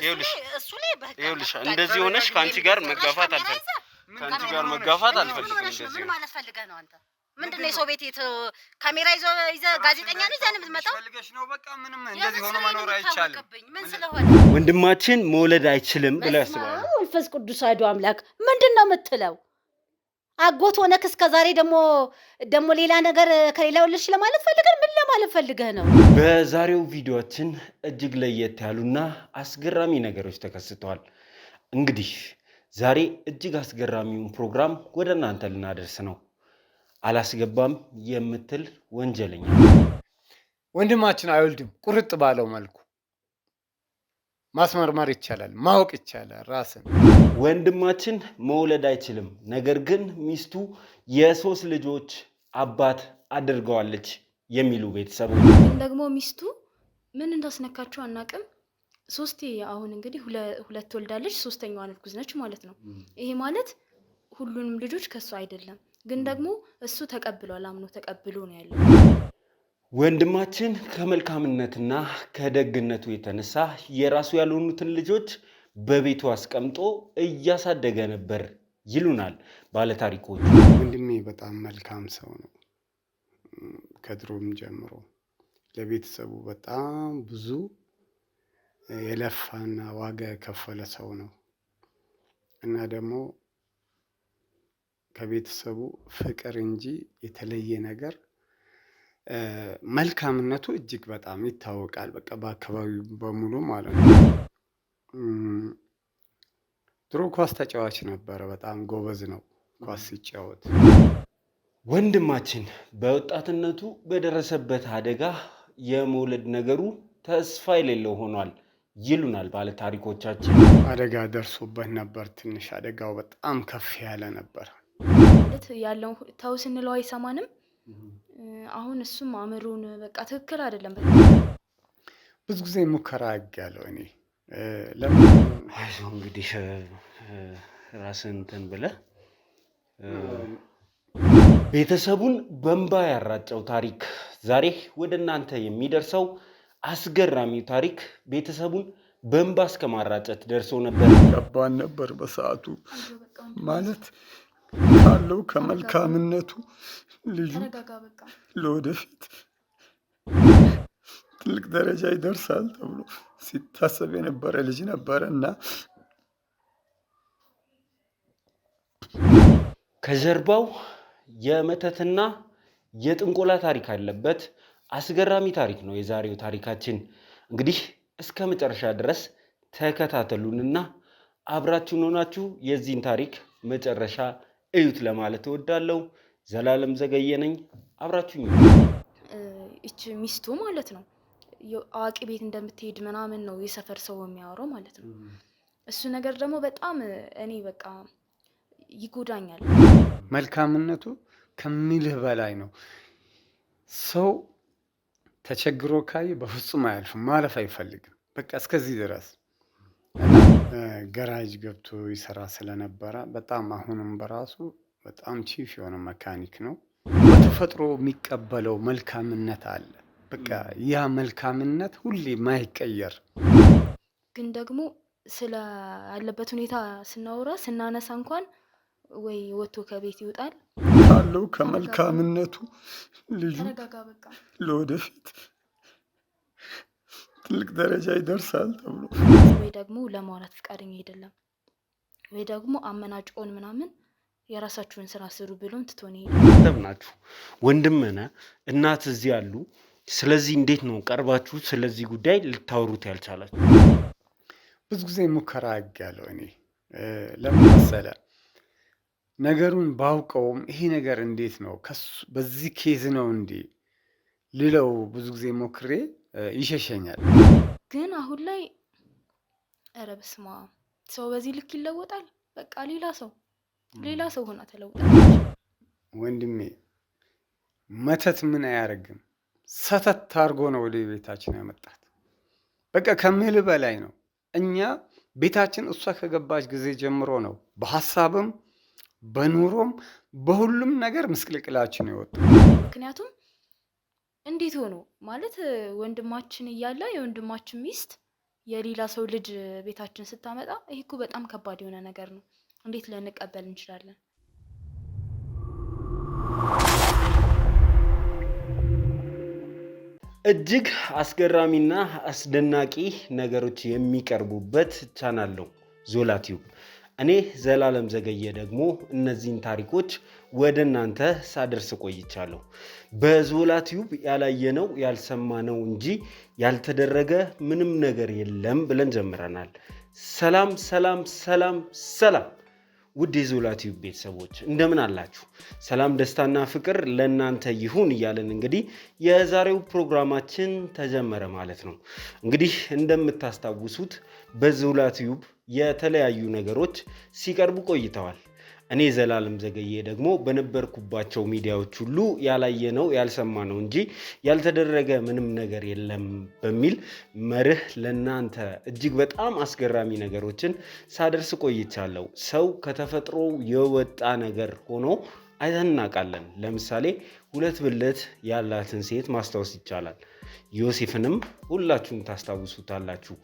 ይኸውልሽ እንደዚህ ሆነሽ ካንቺ ጋር መጋፋት አልፈልግም። ካንቺ ጋር መጋፋት አልፈልግም። እንደዚህ ምን ማለት ፈልገህ ነው አንተ? ምንድነው የሰው ቤት ካሜራ ይዘ ጋዜጠኛ ነው ይዘን የምትመጣው? ፈልገሽ ነው በቃ ምንም እንደዚህ ሆኖ መኖር አይቻልም። ምን ስለሆነ ወንድማችን መውለድ አይችልም ብለህ ያስባል። መንፈስ ቅዱስ አሐዱ አምላክ ምንድነው የምትለው? አጎት ሆነክ እስከዛሬ ደግሞ ሌላ ነገር ከሌላ ወልሽ ለማለት ፈልገህ ምን ለማለት ፈልገህ ነው? በዛሬው ቪዲዮአችን እጅግ ለየት ያሉና አስገራሚ ነገሮች ተከስተዋል። እንግዲህ ዛሬ እጅግ አስገራሚውን ፕሮግራም ወደ እናንተ ልናደርስ ነው። አላስገባም የምትል ወንጀለኛ ወንድማችን አይወልድም። ቁርጥ ባለው መልኩ ማስመርመር ይቻላል፣ ማወቅ ይቻላል ራስን። ወንድማችን መውለድ አይችልም፣ ነገር ግን ሚስቱ የሶስት ልጆች አባት አድርገዋለች የሚሉ ቤተሰቦች ደግሞ ሚስቱ ምን እንዳስነካቸው አናቅም። ሶስቴ አሁን እንግዲህ ሁለት ወልዳለች፣ ሶስተኛዋን እርጉዝ ነች ማለት ነው። ይሄ ማለት ሁሉንም ልጆች ከሱ አይደለም፣ ግን ደግሞ እሱ ተቀብሏል፣ አምኖ ተቀብሎ ነው ያለው። ወንድማችን ከመልካምነትና ከደግነቱ የተነሳ የራሱ ያልሆኑትን ልጆች በቤቱ አስቀምጦ እያሳደገ ነበር ይሉናል ባለታሪኮች። ወንድሜ በጣም መልካም ሰው ነው። ከድሮም ጀምሮ ለቤተሰቡ በጣም ብዙ የለፋና ዋጋ የከፈለ ሰው ነው እና ደግሞ ከቤተሰቡ ፍቅር እንጂ የተለየ ነገር መልካምነቱ እጅግ በጣም ይታወቃል። በቃ በአካባቢው በሙሉ ማለት ነው። ድሮ ኳስ ተጫዋች ነበረ። በጣም ጎበዝ ነው ኳስ ሲጫወት። ወንድማችን በወጣትነቱ በደረሰበት አደጋ የመውለድ ነገሩ ተስፋ የሌለው ሆኗል ይሉናል ባለታሪኮቻችን። አደጋ ደርሶበት ነበር። ትንሽ አደጋው በጣም ከፍ ያለ ነበር። ማለት ያለው ተው ስንለው አይሰማንም። አሁን እሱም አእምሮን በቃ ትክክል አይደለም። ብዙ ጊዜ ሙከራ ያለው እኔ ለምን እንግዲህ ራስን እንትን ብለህ ቤተሰቡን በእንባ ያራጨው ታሪክ ዛሬ ወደ እናንተ የሚደርሰው አስገራሚው ታሪክ ቤተሰቡን በእንባ እስከ ማራጨት ደርሶ ነበር። ከባድ ነበር በሰዓቱ። ማለት ካለው ከመልካምነቱ ልጁ ለወደፊት ትልቅ ደረጃ ይደርሳል ተብሎ ሲታሰብ የነበረ ልጅ ነበረ እና ከጀርባው የመተትና የጥንቆላ ታሪክ አለበት። አስገራሚ ታሪክ ነው የዛሬው ታሪካችን። እንግዲህ እስከ መጨረሻ ድረስ ተከታተሉንና አብራችሁን ሆናችሁ የዚህን ታሪክ መጨረሻ እዩት ለማለት እወዳለሁ። ዘላለም ዘገየ ነኝ። አብራችሁኝ እቺ ሚስቱ ማለት ነው አዋቂ ቤት እንደምትሄድ ምናምን ነው የሰፈር ሰው የሚያወራው ማለት ነው። እሱ ነገር ደግሞ በጣም እኔ በቃ ይጎዳኛል። መልካምነቱ ከሚልህ በላይ ነው። ሰው ተቸግሮ ካይ በፍጹም አያልፍም፣ ማለፍ አይፈልግም። በቃ እስከዚህ ድረስ ገራጅ ገብቶ ይሰራ ስለነበረ በጣም አሁንም በራሱ በጣም ቺፍ የሆነ መካኒክ ነው። በተፈጥሮ የሚቀበለው መልካምነት አለ። በቃ ያ መልካምነት ሁሌ ማይቀየር። ግን ደግሞ ስለ ያለበት ሁኔታ ስናነሳ እንኳን ወይ ወጥቶ ከቤት ይወጣል ካለው ከመልካምነቱ ልጁ ለወደፊት ትልቅ ደረጃ ይደርሳል ተብሎ ወይ ደግሞ ለማውራት ፍቃደኛ አይደለም፣ ወይ ደግሞ አመናጭቆን ምናምን የራሳችሁን ስራ ስሩ ብሎን ትቶን ይሄዳል። ተብናችሁ ወንድምና እናት እዚህ ያሉ። ስለዚህ እንዴት ነው ቀርባችሁ ስለዚህ ጉዳይ ልታወሩት ያልቻላችሁ? ብዙ ጊዜ ሙከራ ያለው እኔ ለምን መሰለህ ነገሩን ባውቀውም ይሄ ነገር እንዴት ነው በዚህ ኬዝ ነው እንዴ ልለው ብዙ ጊዜ ሞክሬ ይሸሸኛል። ግን አሁን ላይ ኧረ በስመ አብ ሰው በዚህ ልክ ይለወጣል? በቃ ሌላ ሰው ሆና ተለውጣለች። ወንድሜ መተት ምን አያደርግም፣ ሰተት አድርጎ ነው ወደ ቤታችን ያመጣት። በቃ ከምል በላይ ነው። እኛ ቤታችን እሷ ከገባች ጊዜ ጀምሮ ነው በሐሳብም በኑሮም በሁሉም ነገር ምስቅልቅላችን ይወጣ። የሌላ ሰው ልጅ ቤታችን ስታመጣ ይሄ እኮ በጣም ከባድ የሆነ ነገር ነው። እንዴት ልንቀበል እንችላለን? እጅግ አስገራሚና አስደናቂ ነገሮች የሚቀርቡበት ቻናል ነው ዞላ ቲዩብ። እኔ ዘላለም ዘገየ ደግሞ እነዚህን ታሪኮች ወደ እናንተ ሳደርስ ቆይቻለሁ። በዞላ ቲዩብ ያላየነው ያልሰማነው እንጂ ያልተደረገ ምንም ነገር የለም ብለን ጀምረናል። ሰላም ሰላም ሰላም ሰላም ውድ የዞላ ቲዩብ ቤተሰቦች እንደምን አላችሁ? ሰላም ደስታና ፍቅር ለእናንተ ይሁን እያለን እንግዲህ የዛሬው ፕሮግራማችን ተጀመረ ማለት ነው። እንግዲህ እንደምታስታውሱት በዞላ ቲዩብ የተለያዩ ነገሮች ሲቀርቡ ቆይተዋል። እኔ ዘላለም ዘገየ ደግሞ በነበርኩባቸው ሚዲያዎች ሁሉ ያላየነው ያልሰማነው እንጂ ያልተደረገ ምንም ነገር የለም በሚል መርህ ለናንተ እጅግ በጣም አስገራሚ ነገሮችን ሳደርስ ቆይቻለሁ። ሰው ከተፈጥሮ የወጣ ነገር ሆኖ አይተን እናውቃለን። ለምሳሌ 2 ብልት ያላትን ሴት ማስታወስ ይቻላል። ዮሴፍንም ሁላችሁም ታስታውሱታላችሁ።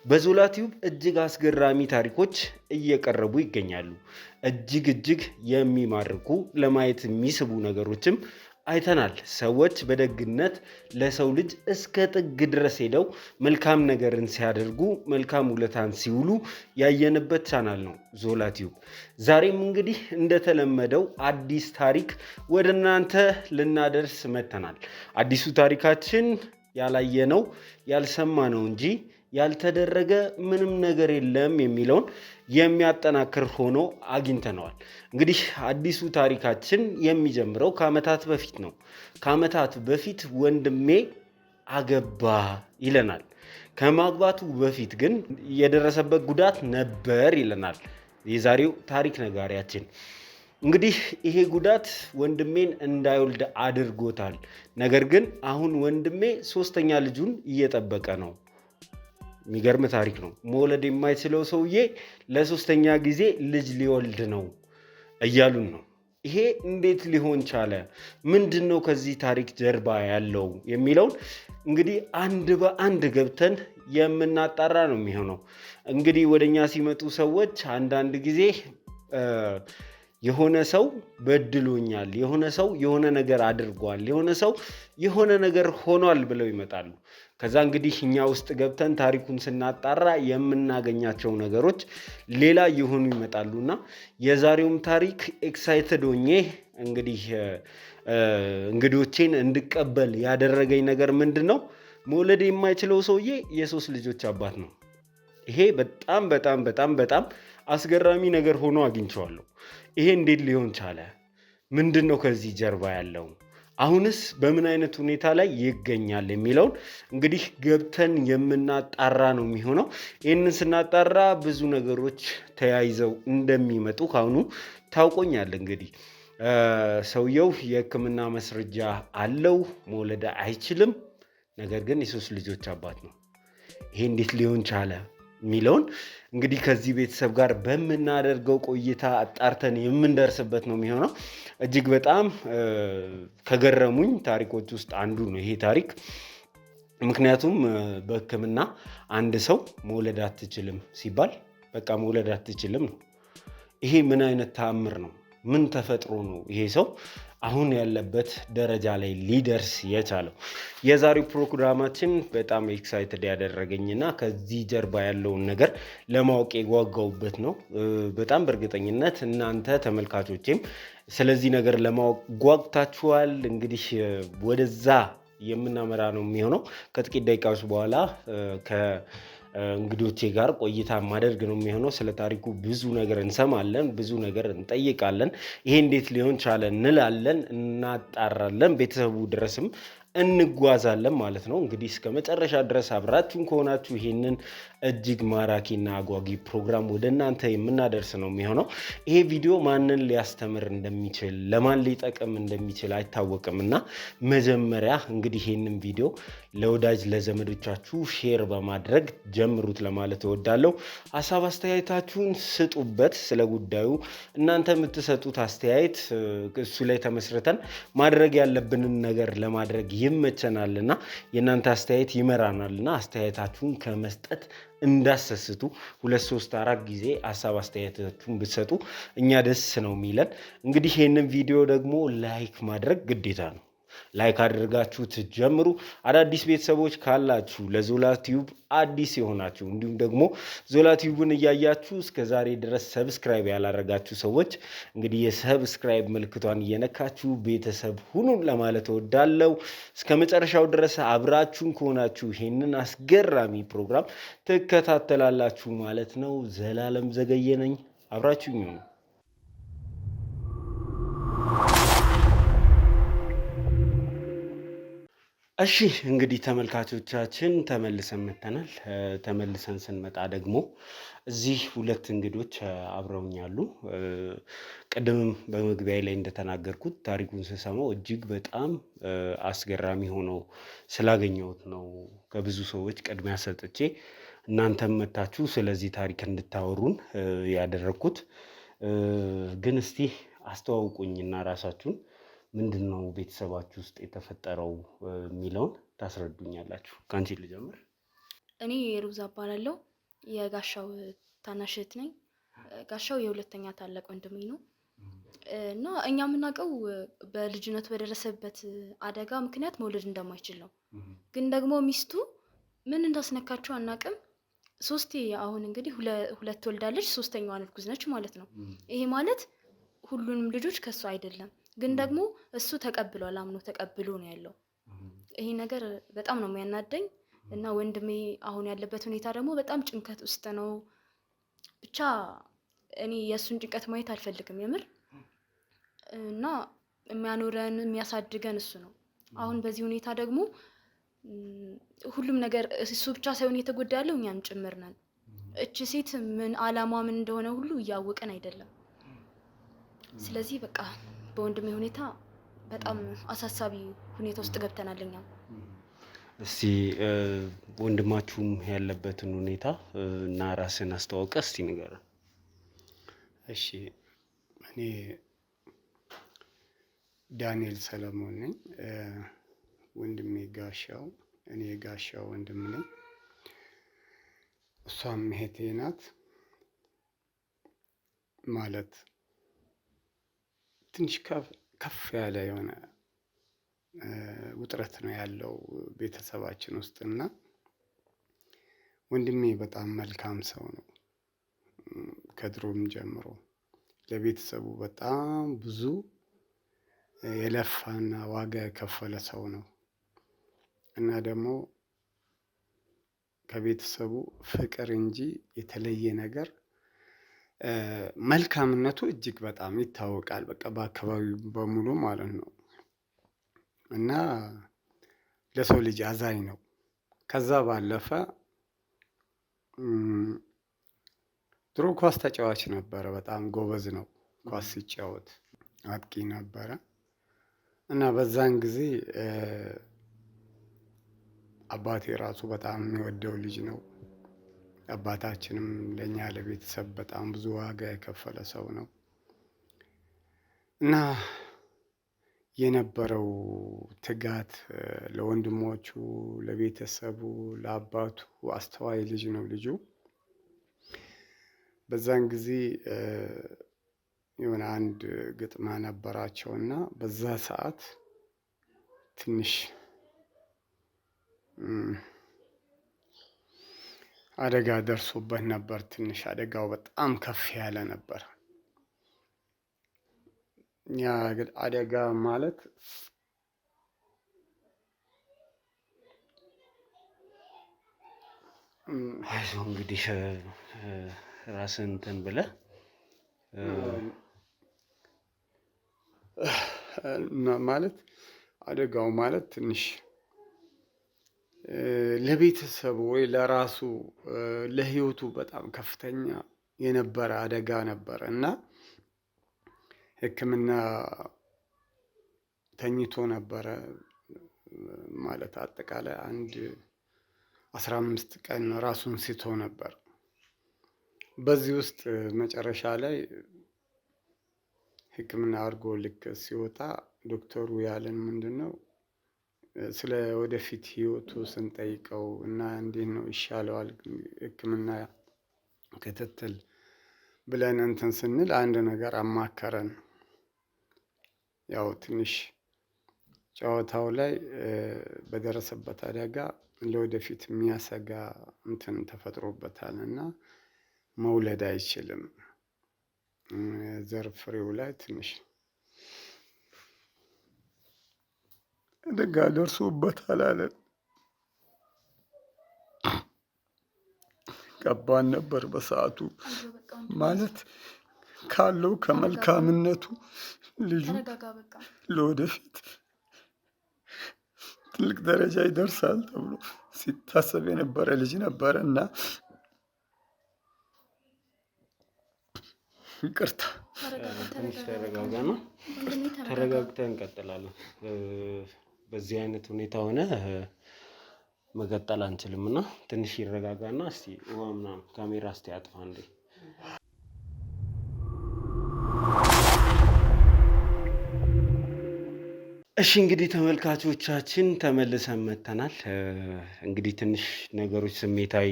በዞላ ቲዩብ እጅግ አስገራሚ ታሪኮች እየቀረቡ ይገኛሉ። እጅግ የሚማርኩ ለማየት የሚስቡ ነገሮችም አይተናል። ሰዎች በደግነት ለሰው ልጅ እስከ ጥግ ድረስ ሄደው መልካም ነገርን ሲያደርጉ መልካም ውለታን ሲውሉ ያየንበት ቻናል ነው ዞላ ቲዩብ። ዛሬም እንግዲህ እንደተለመደው አዲስ ታሪክ ወደ እናንተ ልናደርስ መጥተናል። አዲሱ ታሪካችን ያላየነው ያልሰማነው እንጂ ያልተደረገ ምንም ነገር የለም የሚለውን የሚያጠናክር ሆኖ አግኝተነዋል። እንግዲህ አዲሱ ታሪካችን የሚጀምረው ከዓመታት በፊት ነው። ከዓመታት በፊት ወንድሜ አገባ ይለናል። ከማግባቱ በፊት ግን የደረሰበት ጉዳት ነበር ይለናል የዛሬው ታሪክ ነጋሪያችን። እንግዲህ ይሄ ጉዳት ወንድሜን እንዳይወልድ አድርጎታል። ነገር ግን አሁን ወንድሜ 3ኛ ልጁን እየጠበቀ ነው። የሚገርም ታሪክ ነው። መውለድ የማይችለው ሰውዬ ለ3ኛ ጊዜ ልጅ ሊወልድ ነው እያሉን ነው። ይሄ እንዴት ሊሆን ቻለ? ምንድን ነው ከዚህ ታሪክ ጀርባ ያለው የሚለውን እንግዲህ አንድ በአንድ ገብተን የምናጣራ ነው የሚሆነው። እንግዲህ ወደኛ ሲመጡ ሰዎች አንዳንድ ጊዜ የሆነ ሰው በድሎኛል፣ የሆነ ሰው የሆነ ነገር አድርጓል፣ የሆነ ሰው የሆነ ነገር ሆኗል ብለው ይመጣሉ። ከዛ እንግዲህ እኛ ውስጥ ገብተን ታሪኩን ስናጣራ የምናገኛቸው ነገሮች ሌላ የሆኑ ይመጣሉና የዛሬውም ታሪክ ኤክሳይትድ ሆኜ እንግዲህ እንግዶቼን እንድቀበል ያደረገኝ ነገር ምንድን ነው? መውለድ የማይችለው ሰውዬ የ3 ልጆች አባት ነው። ይሄ በጣም በጣም በጣም በጣም አስገራሚ ነገር ሆኖ አግኝቼዋለሁ። ይሄ እንዴት ሊሆን ቻለ? ምንድን ነው ከዚህ ጀርባ ያለው? አሁንስ በምን አይነት ሁኔታ ላይ ይገኛል የሚለውን እንግዲህ ገብተን የምናጣራ ነው የሚሆነው። ይህንን ስናጣራ ብዙ ነገሮች ተያይዘው እንደሚመጡ ካሁኑ ታውቆኛል። እንግዲህ ሰውየው የሕክምና ማስረጃ አለው፣ መውለድ አይችልም። ነገር ግን የ3 ልጆች አባት ነው። ይሄ እንዴት ሊሆን ቻለ የሚለውን እንግዲህ ከዚህ ቤተሰብ ጋር በምናደርገው ቆይታ አጣርተን የምንደርስበት ነው የሚሆነው። እጅግ በጣም ከገረሙኝ ታሪኮች ውስጥ አንዱ ነው ይሄ ታሪክ። ምክንያቱም በሕክምና አንድ ሰው መውለድ አትችልም ሲባል በቃ መውለድ አትችልም ነው። ይሄ ምን አይነት ተአምር ነው? ምን ተፈጥሮ ነው ይሄ ሰው አሁን ያለበት ደረጃ ላይ ሊደርስ የቻለው? የዛሬው ፕሮግራማችን በጣም ኤክሳይትድ ያደረገኝና ከዚህ ጀርባ ያለውን ነገር ለማወቅ የጓጓውበት ነው። በጣም በእርግጠኝነት እናንተ ተመልካቾቼም ስለዚህ ነገር ለማወቅ ጓጉታችኋል። እንግዲህ ወደዛ የምናመራ ነው የሚሆነው። ከጥቂት ደቂቃዎች በኋላ እንግዶቼ ጋር ቆይታ ማደርግ ነው የሚሆነው። ስለ ታሪኩ ብዙ ነገር እንሰማለን፣ ብዙ ነገር እንጠይቃለን። ይሄ እንዴት ሊሆን ቻለ እንላለን፣ እናጣራለን፣ ቤተሰቡ ድረስም እንጓዛለን ማለት ነው። እንግዲህ እስከ መጨረሻ ድረስ አብራችሁን ከሆናችሁ ይሄንን እጅግ ማራኪና አጓጊ ፕሮግራም ወደ እናንተ የምናደርስ ነው የሚሆነው። ይሄ ቪዲዮ ማንን ሊያስተምር እንደሚችል ለማን ሊጠቅም እንደሚችል አይታወቅም እና መጀመሪያ እንግዲህ ይሄንን ቪዲዮ ለወዳጅ ለዘመዶቻችሁ ሼር በማድረግ ጀምሩት ለማለት እወዳለሁ። ሀሳብ አስተያየታችሁን ስጡበት። ስለ ጉዳዩ እናንተ የምትሰጡት አስተያየት እሱ ላይ ተመስርተን ማድረግ ያለብንን ነገር ለማድረግ ይመቸናልና የእናንተ አስተያየት ይመራናልና አስተያየታችሁን ከመስጠት እንዳሰስቱ 2 3 4 ጊዜ ሀሳብ አስተያየታችሁን ብትሰጡ እኛ ደስ ነው የሚለን። እንግዲህ ይህንን ቪዲዮ ደግሞ ላይክ ማድረግ ግዴታ ነው። ላይክ አድርጋችሁት ጀምሩ። አዳዲስ ቤተሰቦች ካላችሁ ለዞላ ቲዩብ አዲስ የሆናችሁ እንዲሁም ደግሞ ዞላ ቲዩብን እያያችሁ እስከ ዛሬ ድረስ ሰብስክራይብ ያላረጋችሁ ሰዎች እንግዲህ የሰብስክራይብ ምልክቷን እየነካችሁ ቤተሰብ ሁኑን ለማለት እወዳለሁ። እስከ መጨረሻው ድረስ አብራችሁን ከሆናችሁ ይሄንን አስገራሚ ፕሮግራም ትከታተላላችሁ ማለት ነው። ዘላለም ዘገየ ነኝ። አብራችሁኝ ሁኑ። እሺ እንግዲህ ተመልካቾቻችን ተመልሰን መጥተናል። ተመልሰን ስንመጣ ደግሞ እዚህ 2 እንግዶች አብረውኛሉ። ቅድምም በመግቢያ ላይ እንደተናገርኩት ታሪኩን ስሰማው እጅግ በጣም አስገራሚ ሆኖ ስላገኘሁት ነው ከብዙ ሰዎች ቅድሚያ ሰጥቼ እናንተም መታችሁ ስለዚህ ታሪክ እንድታወሩን ያደረግኩት። ግን እስቲ አስተዋውቁኝና ራሳችሁን ምንድን ነው ቤተሰባችሁ ውስጥ የተፈጠረው የሚለውን ታስረዱኛላችሁ። ከአንቺ ልጀምር። እኔ ሩዛ እባላለሁ። የጋሻው ታናሽ እህት ነኝ። ጋሻው የሁለተኛ ታላቅ ወንድሜ ነው እና እኛ የምናውቀው በልጅነቱ በደረሰበት አደጋ ምክንያት መውለድ እንደማይችል ነው። ግን ደግሞ ሚስቱ ምን እንዳስነካቸው አናውቅም። 3 አሁን እንግዲህ 2 ወልዳለች። 3ኛዋ እርጉዝ ነች ማለት ነው። ይሄ ማለት ሁሉንም ልጆች ከሱ አይደለም፣ ግን ደግሞ እሱ ተቀብሏል። አምኖ ተቀብሎ ነው ያለው። ይሄ ነገር በጣም ነው የሚያናደኝ እና ወንድሜ አሁን ያለበት ሁኔታ ደግሞ በጣም ጭንቀት ውስጥ ነው። ብቻ እኔ የእሱን ጭንቀት ማየት አልፈልግም የምር። እና የሚያኖረን የሚያሳድገን እሱ ነው። አሁን በዚህ ሁኔታ ደግሞ ሁሉም ነገር እሱ ብቻ ሳይሆን የተጎዳ ያለው እኛም ጭምር ነን። እቺ ሴት ምን አላማ ምን እንደሆነ ሁሉ እያወቀን አይደለም። ስለዚህ በቃ በወንድሜ ሁኔታ በጣም አሳሳቢ ሁኔታ ውስጥ ገብተናል እኛም። እስቲ ወንድማችሁም ያለበትን ሁኔታ እና ራስን አስተዋውቀ እስቲ ንገረን። እሺ እኔ ዳንኤል ሰለሞን ነኝ። ወንድሜ ጋሻው፣ እኔ ጋሻው ወንድም ነኝ። እሷም እህቴ ናት። ማለት ትንሽ ከፍ ያለ የሆነ ውጥረት ነው ያለው ቤተሰባችን ውስጥ እና ወንድሜ በጣም መልካም ሰው ነው። ከድሮም ጀምሮ ለቤተሰቡ በጣም ብዙ የለፋና ዋጋ የከፈለ ሰው ነው እና ደግሞ ከቤተሰቡ ፍቅር እንጂ የተለየ ነገር መልካምነቱ እጅግ በጣም ይታወቃል። በቃ በአካባቢው በሙሉ ማለት ነው እና ለሰው ልጅ አዛኝ ነው። ከዛ ባለፈ ድሮ ኳስ ተጫዋች ነበረ። በጣም ጎበዝ ነው። ኳስ ሲጫወት አጥቂ ነበረ እና በዛን ጊዜ አባቴ ራሱ በጣም የሚወደው ልጅ ነው። አባታችንም ለኛ ለቤተሰብ በጣም ብዙ ዋጋ የከፈለ ሰው ነው እና የነበረው ትጋት ለወንድሞቹ፣ ለቤተሰቡ፣ ለአባቱ አስተዋይ ልጅ ነው ልጁ። በዛን ጊዜ የሆነ አንድ ግጥማ ነበራቸውና በዛ ሰዓት ትንሽ አደጋ ደርሶበት ነበር። ትንሽ አደጋው በጣም ከፍ ያለ ነበር። ያ አደጋ ማለት አይዞህ እንግዲህ ራስን እንትን ብለህ ማለት አደጋው ማለት ትንሽ ለቤተሰቡ ወይ ለራሱ ለህይወቱ በጣም ከፍተኛ የነበረ አደጋ ነበር እና ሕክምና ተኝቶ ነበረ። ማለት አጠቃላይ 15 ቀን ራሱን ስቶ ነበር። በዚህ ውስጥ መጨረሻ ላይ ሕክምና አድርጎ ልክ ሲወጣ ዶክተሩ ያለን ምንድነው ስለ ወደፊት ህይወቱ ስንጠይቀው እና እንዴት ነው ይሻለዋል ሕክምና ክትትል ብለን እንትን ስንል አንድ ነገር አማከረን። ያው ትንሽ ጨዋታው ላይ በደረሰበት አደጋ ለወደፊት የሚያሰጋ እንትን ተፈጥሮበታል እና መውለድ አይችልም። ዘር ፍሬው ላይ ትንሽ አደጋ ደርሶበታል አለን። ከባድ ነበር በሰዓቱ ማለት ካለው ከመልካምነቱ ልጁ ለወደፊት ትልቅ ደረጃ ይደርሳል ተብሎ ሲታሰብ የነበረ ልጅ ነበረ እና ይቅርታ ትንሽ ተረጋጋና ተረጋግተን እንቀጥላለን። በዚህ አይነት ሁኔታ ሆነ መቀጠል አንችልም እና ትንሽ ይረጋጋና እስቲ ውሃ ምናምን ካሜራ እስቲ አጥፋ እንዴ። እሺ እንግዲህ ተመልካቾቻችን ተመልሰን መጥተናል። እንግዲህ ትንሽ ነገሮች ስሜታዊ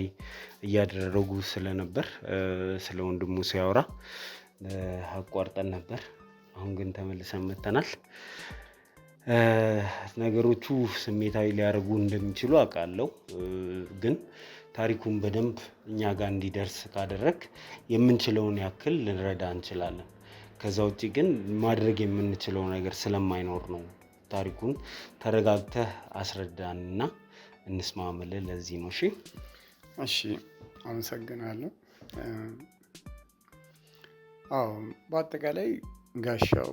እያደረጉ ስለነበር ስለ ወንድሙ ሲያወራ አቋርጠን ነበር። አሁን ግን ተመልሰን መጥተናል። ነገሮቹ ስሜታዊ ሊያደርጉ እንደሚችሉ አውቃለሁ፣ ግን ታሪኩን በደንብ እኛ ጋር እንዲደርስ ካደረግ የምንችለውን ያክል ልንረዳ እንችላለን። ከዛ ውጭ ግን ማድረግ የምንችለው ነገር ስለማይኖር ነው። ታሪኩን ተረጋግተህ አስረዳንና እንስማማለን። ለዚህ ነው። እሺ አመሰግናለሁ። አዎ በአጠቃላይ ጋሻው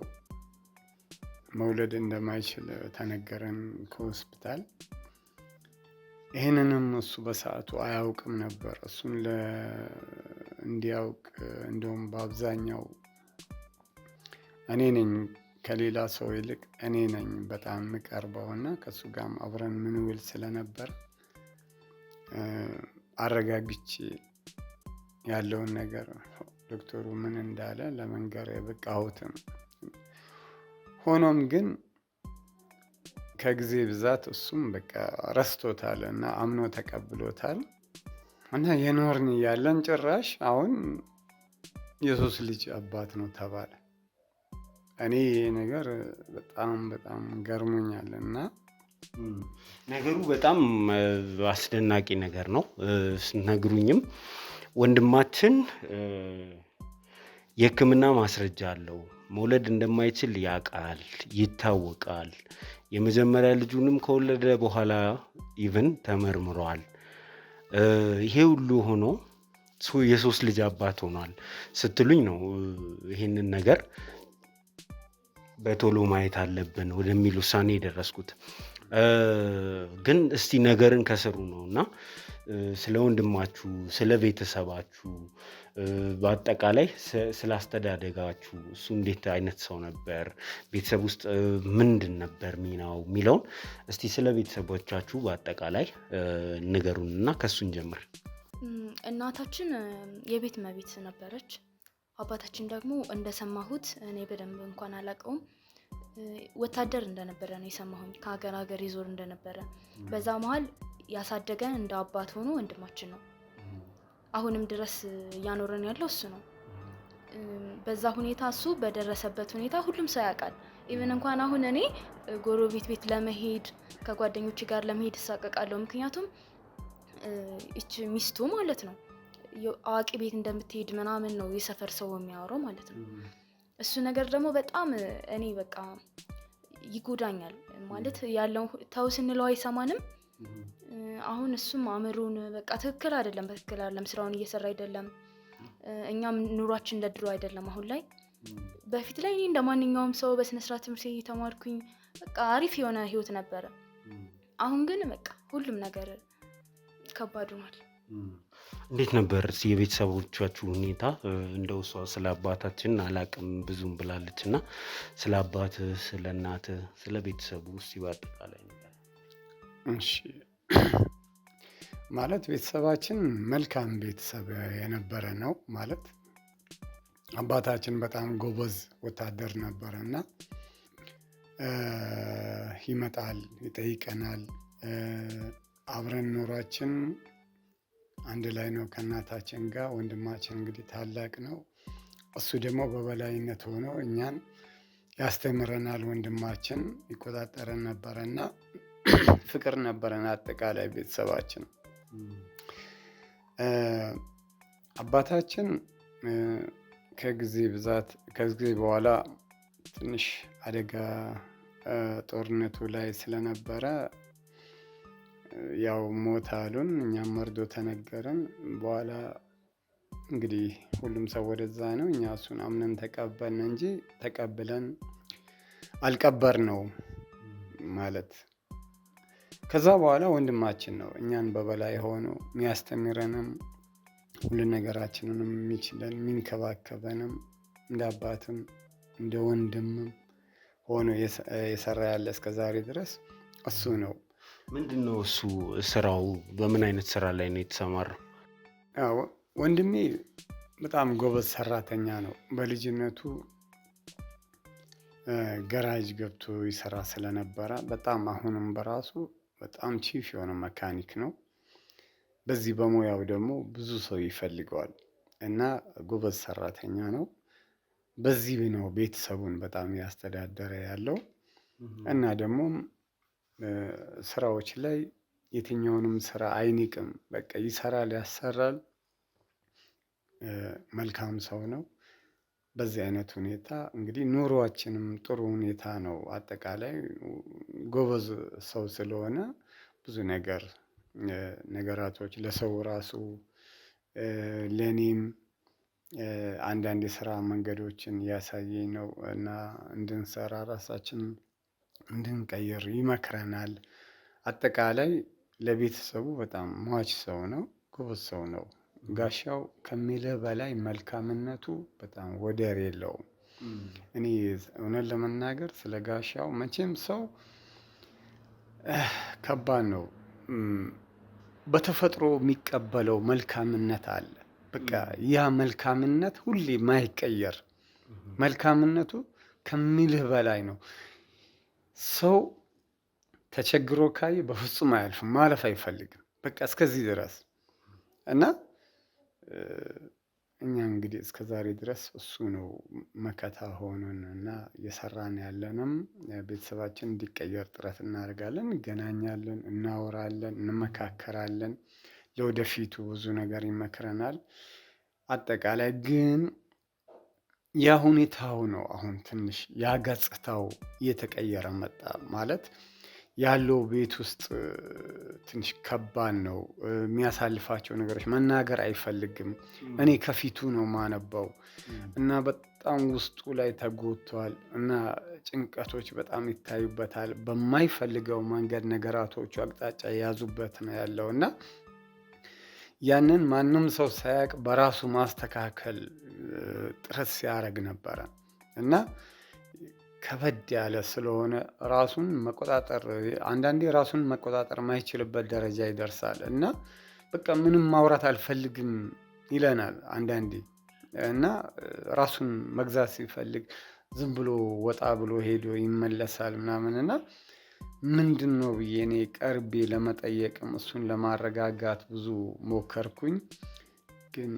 መውለድ እንደማይችል ተነገረን ከሆስፒታል። ይህንንም እሱ በሰዓቱ አያውቅም ነበር። እሱን እንዲያውቅ እንደውም በአብዛኛው እኔ ነኝ ከሌላ ሰው ይልቅ እኔ ነኝ በጣም የምቀርበው እና ከእሱ ጋርም አብረን ምንውል ስለነበር አረጋግቼ ያለውን ነገር ዶክተሩ ምን እንዳለ ለመንገር የበቃሁትም። ሆኖም ግን ከጊዜ ብዛት እሱም በቃ ረስቶታል እና አምኖ ተቀብሎታል እና የኖርን ያለን ጭራሽ አሁን የሶስት ልጅ አባት ነው ተባለ። እኔ ይሄ ነገር በጣም በጣም ገርሞኛል እና ነገሩ በጣም አስደናቂ ነገር ነው። ስነግሩኝም ወንድማችን የሕክምና ማስረጃ አለው፣ መውለድ እንደማይችል ያውቃል፣ ይታወቃል። የመጀመሪያ ልጁንም ከወለደ በኋላ ኢቭን ተመርምሯል። ይሄ ሁሉ ሆኖ የሶስት ልጅ አባት ሆኗል ስትሉኝ ነው ይሄንን ነገር በቶሎ ማየት አለብን ወደሚል ውሳኔ የደረስኩት። ግን እስቲ ነገርን ከስሩ ነው እና ስለ ወንድማችሁ፣ ስለ ቤተሰባችሁ፣ በአጠቃላይ ስለ አስተዳደጋችሁ፣ እሱ እንዴት አይነት ሰው ነበር፣ ቤተሰብ ውስጥ ምንድን ነበር ሚናው የሚለውን እስቲ ስለ ቤተሰቦቻችሁ በአጠቃላይ ንገሩን እና ከሱን ጀምር። እናታችን የቤት እመቤት ነበረች። አባታችን ደግሞ እንደሰማሁት እኔ በደንብ እንኳን አላውቀውም፣ ወታደር እንደነበረ ነው የሰማሁኝ። ከሀገር ሀገር ይዞር እንደነበረ። በዛ መሀል ያሳደገን እንደ አባት ሆኖ ወንድማችን ነው። አሁንም ድረስ እያኖረን ያለው እሱ ነው። በዛ ሁኔታ እሱ በደረሰበት ሁኔታ ሁሉም ሰው ያውቃል። ኢቨን እንኳን አሁን እኔ ጎረቤት ቤት ለመሄድ ከጓደኞች ጋር ለመሄድ እሳቀቃለሁ። ምክንያቱም እቺ ሚስቱ ማለት ነው አዋቂ ቤት እንደምትሄድ ምናምን ነው የሰፈር ሰው የሚያወራው ማለት ነው። እሱ ነገር ደግሞ በጣም እኔ በቃ ይጎዳኛል ማለት ያለው ተው ስንለው አይሰማንም። አሁን እሱም አእምሮን በቃ ትክክል አይደለም፣ ስራውን እየሰራ አይደለም። እኛም ኑሯችን እንደድሮ አይደለም አሁን ላይ። በፊት ላይ እኔ እንደማንኛውም ሰው በስነስርዓት ትምህርት እየተማርኩኝ በቃ አሪፍ የሆነ ህይወት ነበረ። አሁን ግን በቃ ሁሉም ነገር ከባድ ሆኗል። እንዴት ነበር የቤተሰቦቻችሁ ሁኔታ? እንደው እሷ ስለ አባታችን አላቅም ብዙም ብላለች እና ስለ አባት፣ ስለ እናት፣ ስለ ቤተሰቡ እስቲ በአጠቃላይ ነገር። እሺ ማለት ቤተሰባችን መልካም ቤተሰብ የነበረ ነው። ማለት አባታችን በጣም ጎበዝ ወታደር ነበረ እና ይመጣል፣ ይጠይቀናል። አብረን ኑሯችን አንድ ላይ ነው ከእናታችን ጋር። ወንድማችን እንግዲህ ታላቅ ነው። እሱ ደግሞ በበላይነት ሆኖ እኛን ያስተምረናል። ወንድማችን ይቆጣጠረን ነበረና ፍቅር ነበረን አጠቃላይ ቤተሰባችን። አባታችን ከጊዜ በኋላ ትንሽ አደጋ ጦርነቱ ላይ ስለነበረ ያው ሞት አሉን። እኛም መርዶ ተነገረን። በኋላ እንግዲህ ሁሉም ሰው ወደዛ ነው። እኛ እሱን አምነን ተቀበልን እንጂ ተቀብለን አልቀበር ነው ማለት። ከዛ በኋላ ወንድማችን ነው እኛን በበላይ ሆኖ የሚያስተምረንም ሁሉ ነገራችንንም የሚችለን የሚንከባከበንም እንደ አባትም እንደ ወንድምም ሆኖ የሰራ ያለ እስከ ዛሬ ድረስ እሱ ነው። ምንድነው እሱ ስራው? በምን አይነት ስራ ላይ ነው የተሰማራው? ወንድሜ በጣም ጎበዝ ሰራተኛ ነው። በልጅነቱ ገራጅ ገብቶ ይሰራ ስለነበረ በጣም አሁንም በራሱ በጣም ቺፍ የሆነ መካኒክ ነው። በዚህ በሙያው ደግሞ ብዙ ሰው ይፈልገዋል እና ጎበዝ ሰራተኛ ነው። በዚህ ነው ቤተሰቡን በጣም ያስተዳደረ ያለው እና ደግሞ ስራዎች ላይ የትኛውንም ስራ አይንቅም። በቃ ይሰራል፣ ያሰራል። መልካም ሰው ነው። በዚህ አይነት ሁኔታ እንግዲህ ኑሯችንም ጥሩ ሁኔታ ነው። አጠቃላይ ጎበዝ ሰው ስለሆነ ብዙ ነገራቶች ለሰው ራሱ ለኔም አንዳንድ የስራ መንገዶችን ያሳየኝ ነው እና እንድንሰራ ራሳችንን እንድንቀይር ይመክረናል። አጠቃላይ ለቤተሰቡ በጣም ሟች ሰው ነው፣ ጎበዝ ሰው ነው። ጋሻው ከሚልህ በላይ መልካምነቱ በጣም ወደር የለውም። እኔ እውነት ለመናገር ስለ ጋሻው መቼም ሰው ከባድ ነው። በተፈጥሮ የሚቀበለው መልካምነት አለ። በቃ ያ መልካምነት ሁሌ ማይቀየር መልካምነቱ ከሚልህ በላይ ነው። ሰው ተቸግሮ ካየ በፍጹም አያልፍም፣ ማለፍ አይፈልግም። በቃ እስከዚህ ድረስ እና እኛ እንግዲህ እስከ ዛሬ ድረስ እሱ ነው መከታ ሆኖን እና እየሰራን ያለንም ቤተሰባችን እንዲቀየር ጥረት እናደርጋለን። እንገናኛለን፣ እናወራለን፣ እንመካከራለን። ለወደፊቱ ብዙ ነገር ይመክረናል። አጠቃላይ ግን ያ ሁኔታው ነው አሁን ትንሽ ያ ገጽታው እየተቀየረ መጣ ማለት ያለው ቤት ውስጥ ትንሽ ከባድ ነው። የሚያሳልፋቸው ነገሮች መናገር አይፈልግም። እኔ ከፊቱ ነው ማነበው እና በጣም ውስጡ ላይ ተጎድቷል እና ጭንቀቶች በጣም ይታዩበታል። በማይፈልገው መንገድ ነገራቶቹ አቅጣጫ የያዙበት ነው ያለው እና ያንን ማንም ሰው ሳያውቅ በራሱ ማስተካከል ጥረት ሲያደርግ ነበረ እና ከበድ ያለ ስለሆነ ራሱን መቆጣጠር አንዳንዴ ራሱን መቆጣጠር ማይችልበት ደረጃ ይደርሳል እና በቃ ምንም ማውራት አልፈልግም ይለናል አንዳንዴ እና ራሱን መግዛት ሲፈልግ ዝም ብሎ ወጣ ብሎ ሄዶ ይመለሳል ምናምን እና ምንድነው ብዬ እኔ ቀርቤ ለመጠየቅም እሱን ለማረጋጋት ብዙ ሞከርኩኝ። ግን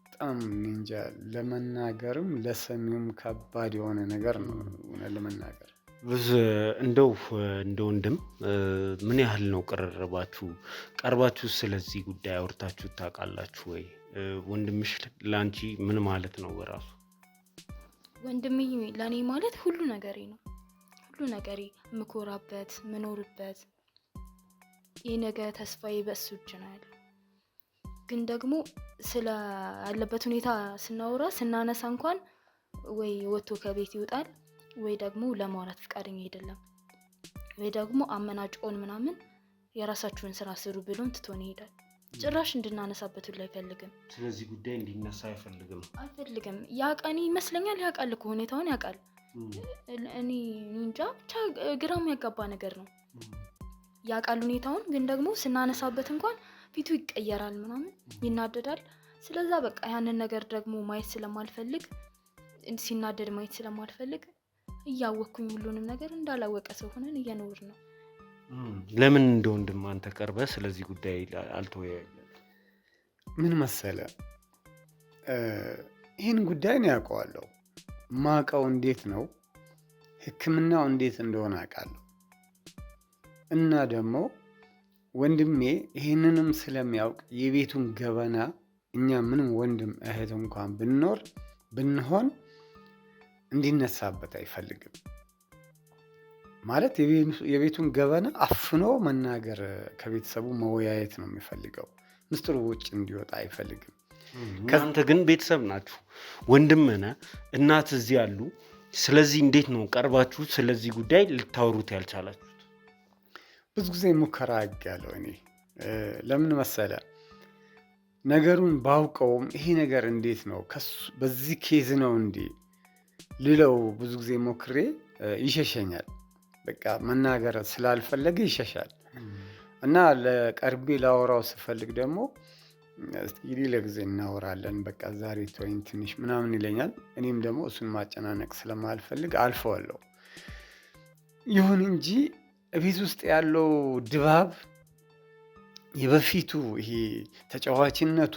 በጣም እንጃ ለመናገርም ለሰሚውም ከባድ የሆነ ነገር ነው ለመናገር። እንደው እንደ ወንድም ምን ያህል ነው ቅርርባችሁ? ቀርባችሁ ስለዚህ ጉዳይ አውርታችሁ ታውቃላችሁ ወይ? ወንድምሽ ለአንቺ ምን ማለት ነው በራሱ? ወንድሜ ለኔ ማለት ሁሉ ነገሬ ነው። ሁሉ ነገሬ፣ የምኮራበት፣ ምኖርበት፣ የነገ ተስፋዬ በሱ እጅ ነው ያለው። ግን ደግሞ ስለ ያለበት ሁኔታ ስናነሳ እንኳን ወይ ወጥቶ ከቤት ይወጣል ወይ ደግሞ ለማውራት ፈቃደኛ አይደለም ወይ ደግሞ አመናጭቆን ምናምን የራሳችሁን ስራ ስሩ ብሎን ትቶን ይሄዳል። ጭራሽ እንድናነሳበት ሁሉ አይፈልግም። ስለዚህ ጉዳይ እንዲነሳ አይፈልግም። ያቀኒ ይመስለኛል። ያውቃል እኮ ሁኔታውን ያውቃል። እኔ እንጃ ብቻ ግራም ያጋባ ነገር ነው። ያውቃል ሁኔታውን፣ ግን ደግሞ ስናነሳበት እንኳን ፊቱ ይቀየራል ምናምን ይናደዳል። ስለዛ በቃ ያንን ነገር ደግሞ ማየት ስለማልፈልግ ሲናደድ ማየት ስለማልፈልግ እያወቅኩኝ ሁሉንም ነገር እንዳላወቀ ሰው ሆነን እየኖር ነው። ለምን እንደ ወንድም አንተ ቀርበህ ስለዚህ ጉዳይ አልተወያየም? ምን መሰለ ይህን ጉዳይ ነው ያውቀዋለሁ። ማቀው እንዴት ነው ሕክምናው እንዴት እንደሆነ አውቃለሁ። እና ደግሞ ወንድሜ ይህንንም ስለሚያውቅ የቤቱን ገበና እኛ ምንም ወንድም እህት እንኳን ብንሆን እንዲነሳበት አይፈልግም። ማለት የቤቱን ገበና አፍኖ መናገር ከቤተሰቡ መወያየት ነው የሚፈልገው። ምስጢሩ ውጭ እንዲወጣ አይፈልግም። እናንተ ግን ቤተሰብ ናችሁ፣ ወንድም ነህ፣ እናት እዚህ ያሉ። ስለዚህ እንዴት ነው ቀርባችሁ ስለዚህ ጉዳይ ልታወሩት ያልቻላችሁት? ብዙ ጊዜ ሙከራ አድርጌያለሁ እኔ። ለምን መሰለ ነገሩን ባውቀውም ይሄ ነገር እንዴት ነው በዚህ ኬዝ ነው እንዴ ልለው ብዙ ጊዜ ሞክሬ ይሸሸኛል። በቃ መናገር ስላልፈለገ ይሸሻል። እና ለቀርቤ ላወራው ስፈልግ ደግሞ እንግዲህ ለጊዜ እናወራለን፣ በቃ ዛሬ ተወኝ ትንሽ ምናምን ይለኛል። እኔም ደግሞ እሱን ማጨናነቅ ስለማልፈልግ አልፈዋለሁ። ይሁን እንጂ ቤት ውስጥ ያለው ድባብ የበፊቱ ይሄ ተጫዋችነቱ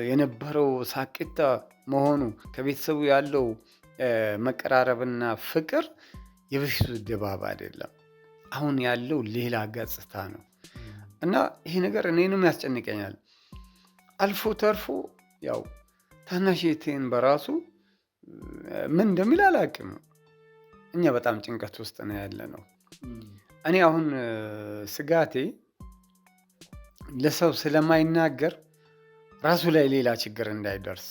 የነበረው ሳቂታ መሆኑ ከቤተሰቡ ያለው መቀራረብና ፍቅር የበፊቱ ድባብ አይደለም። አሁን ያለው ሌላ ገጽታ ነው እና ይሄ ነገር እኔንም ያስጨንቀኛል። አልፎ ተርፎ ያው ታናሽቴን በራሱ ምን እንደሚል አላውቅም። እኛ በጣም ጭንቀት ውስጥ ነው ያለ ነው። እኔ አሁን ስጋቴ ለሰው ስለማይናገር ራሱ ላይ ሌላ ችግር እንዳይደርስ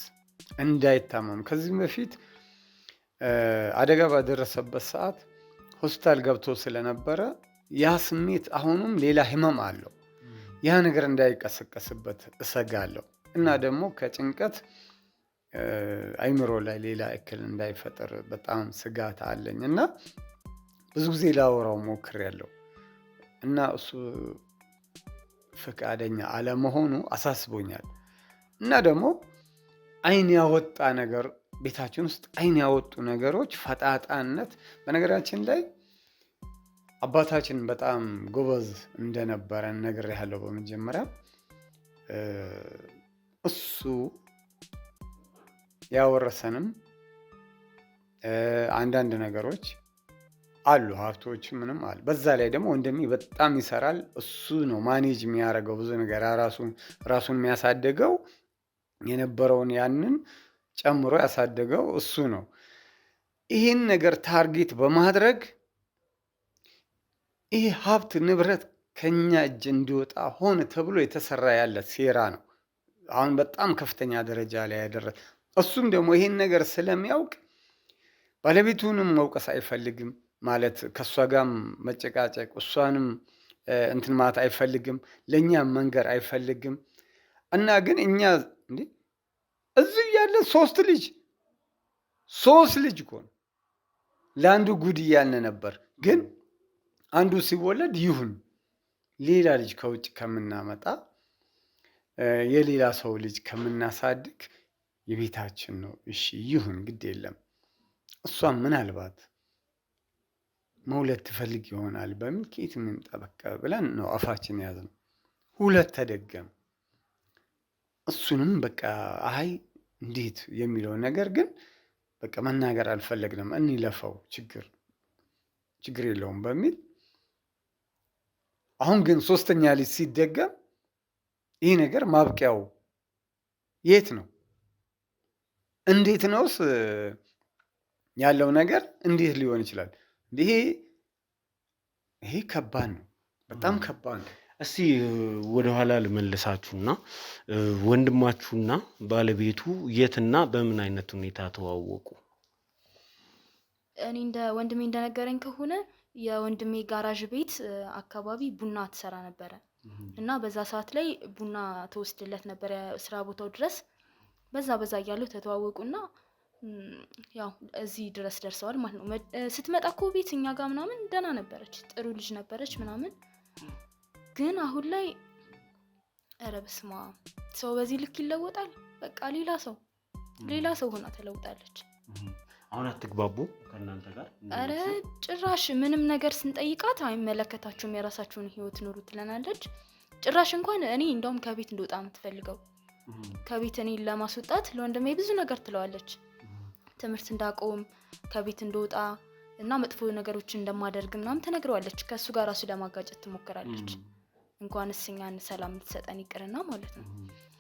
እንዳይታመም። ከዚህም በፊት አደጋ ባደረሰበት ሰዓት ሆስፒታል ገብቶ ስለነበረ ያ ስሜት አሁንም ሌላ ህመም አለው። ያ ነገር እንዳይቀሰቀስበት እሰጋለሁ እና ደግሞ ከጭንቀት አይምሮ ላይ ሌላ እክል እንዳይፈጠር በጣም ስጋት አለኝ እና ብዙ ጊዜ ላወራው ሞክሬያለሁ እና እሱ ፈቃደኛ አለመሆኑ አሳስቦኛል። እና ደግሞ አይን ያወጣ ነገር ቤታችን ውስጥ አይን ያወጡ ነገሮች ፈጣጣነት። በነገራችን ላይ አባታችን በጣም ጎበዝ እንደነበረ ነግሬሃለሁ። በመጀመሪያ እሱ ያወረሰንም አንዳንድ ነገሮች አሉ፣ ሀብቶች ምንም አሉ። በዛ ላይ ደግሞ ወንድሜ በጣም ይሰራል። እሱ ነው ማኔጅ የሚያደርገው ብዙ ነገር ራሱን የሚያሳድገው የነበረውን ያንን ጨምሮ ያሳደገው እሱ ነው። ይህን ነገር ታርጌት በማድረግ ይህ ሀብት ንብረት ከኛ እጅ እንዲወጣ ሆነ ተብሎ የተሰራ ያለ ሴራ ነው። አሁን በጣም ከፍተኛ ደረጃ ላይ ያደረሰ። እሱም ደግሞ ይህን ነገር ስለሚያውቅ ባለቤቱንም መውቀስ አይፈልግም። ማለት ከእሷ ጋርም መጨቃጨቅ እሷንም እንትን ማለት አይፈልግም። ለእኛም መንገር አይፈልግም። እና ግን እኛ እንዴ እዚህ ያለ ሶስት ልጅ እኮ ነው። ለአንዱ ጉድ እያልን ነበር። ግን አንዱ ሲወለድ ይሁን ሌላ ልጅ ከውጭ ከምናመጣ የሌላ ሰው ልጅ ከምናሳድግ የቤታችን ነው። እሺ ይሁን ግድ የለም። እሷም ምናልባት መውለድ ትፈልግ ይሆናል በሚል ከየት ምንጣ በቃ ብለን ነው አፋችን ያዝነው። ሁለት ተደገም። እሱንም በቃ አይ እንዴት የሚለው ነገር ግን በቃ መናገር አልፈለግንም። እንለፈው ችግር የለውም በሚል አሁን ግን ሶስተኛ ልጅ ሲደገም ይህ ነገር ማብቂያው የት ነው? እንዴት ነውስ ያለው ነገር እንዴት ሊሆን ይችላል? ይሄ ከባድ ነው፣ በጣም ከባድ ነው። እስቲ ወደኋላ ልመልሳችሁና ወንድማችሁና ባለቤቱ የትና በምን አይነት ሁኔታ ተዋወቁ? እኔ ወንድሜ እንደነገረኝ ከሆነ የወንድሜ ጋራዥ ቤት አካባቢ ቡና ትሰራ ነበረ እና በዛ ሰዓት ላይ ቡና ተወስድለት ነበረ ስራ ቦታው ድረስ። በዛ እያሉ ተተዋወቁና ያው እዚህ ድረስ ደርሰዋል ማለት ነው። ስትመጣ እኮ ቤት እኛ ጋር ምናምን ደህና ነበረች፣ ጥሩ ልጅ ነበረች ምናምን። ግን አሁን ላይ ኧረ በስመ አብ ሰው በዚህ ልክ ይለወጣል? በቃ ሌላ ሰው ሆና ተለውጣለች። አሁን አትግባቡ ከእናንተ ጋር? አረ ጭራሽ ምንም ነገር ስንጠይቃት አይመለከታችሁም የራሳችሁን ህይወት ኑሩ ትለናለች። ጭራሽ እንኳን እኔ እንደውም ከቤት እንደወጣ የምትፈልገው ከቤት እኔን ለማስወጣት ለወንድሜ ብዙ ነገር ትለዋለች። ትምህርት እንዳቆም ከቤት እንደወጣ እና መጥፎ ነገሮችን እንደማደርግ ምናምን ተነግረዋለች። ከእሱ ጋር ራሱ ለማጋጨት ትሞክራለች። እንኳንስ እኛን ሰላም ልትሰጠን ይቅርና ማለት ነው።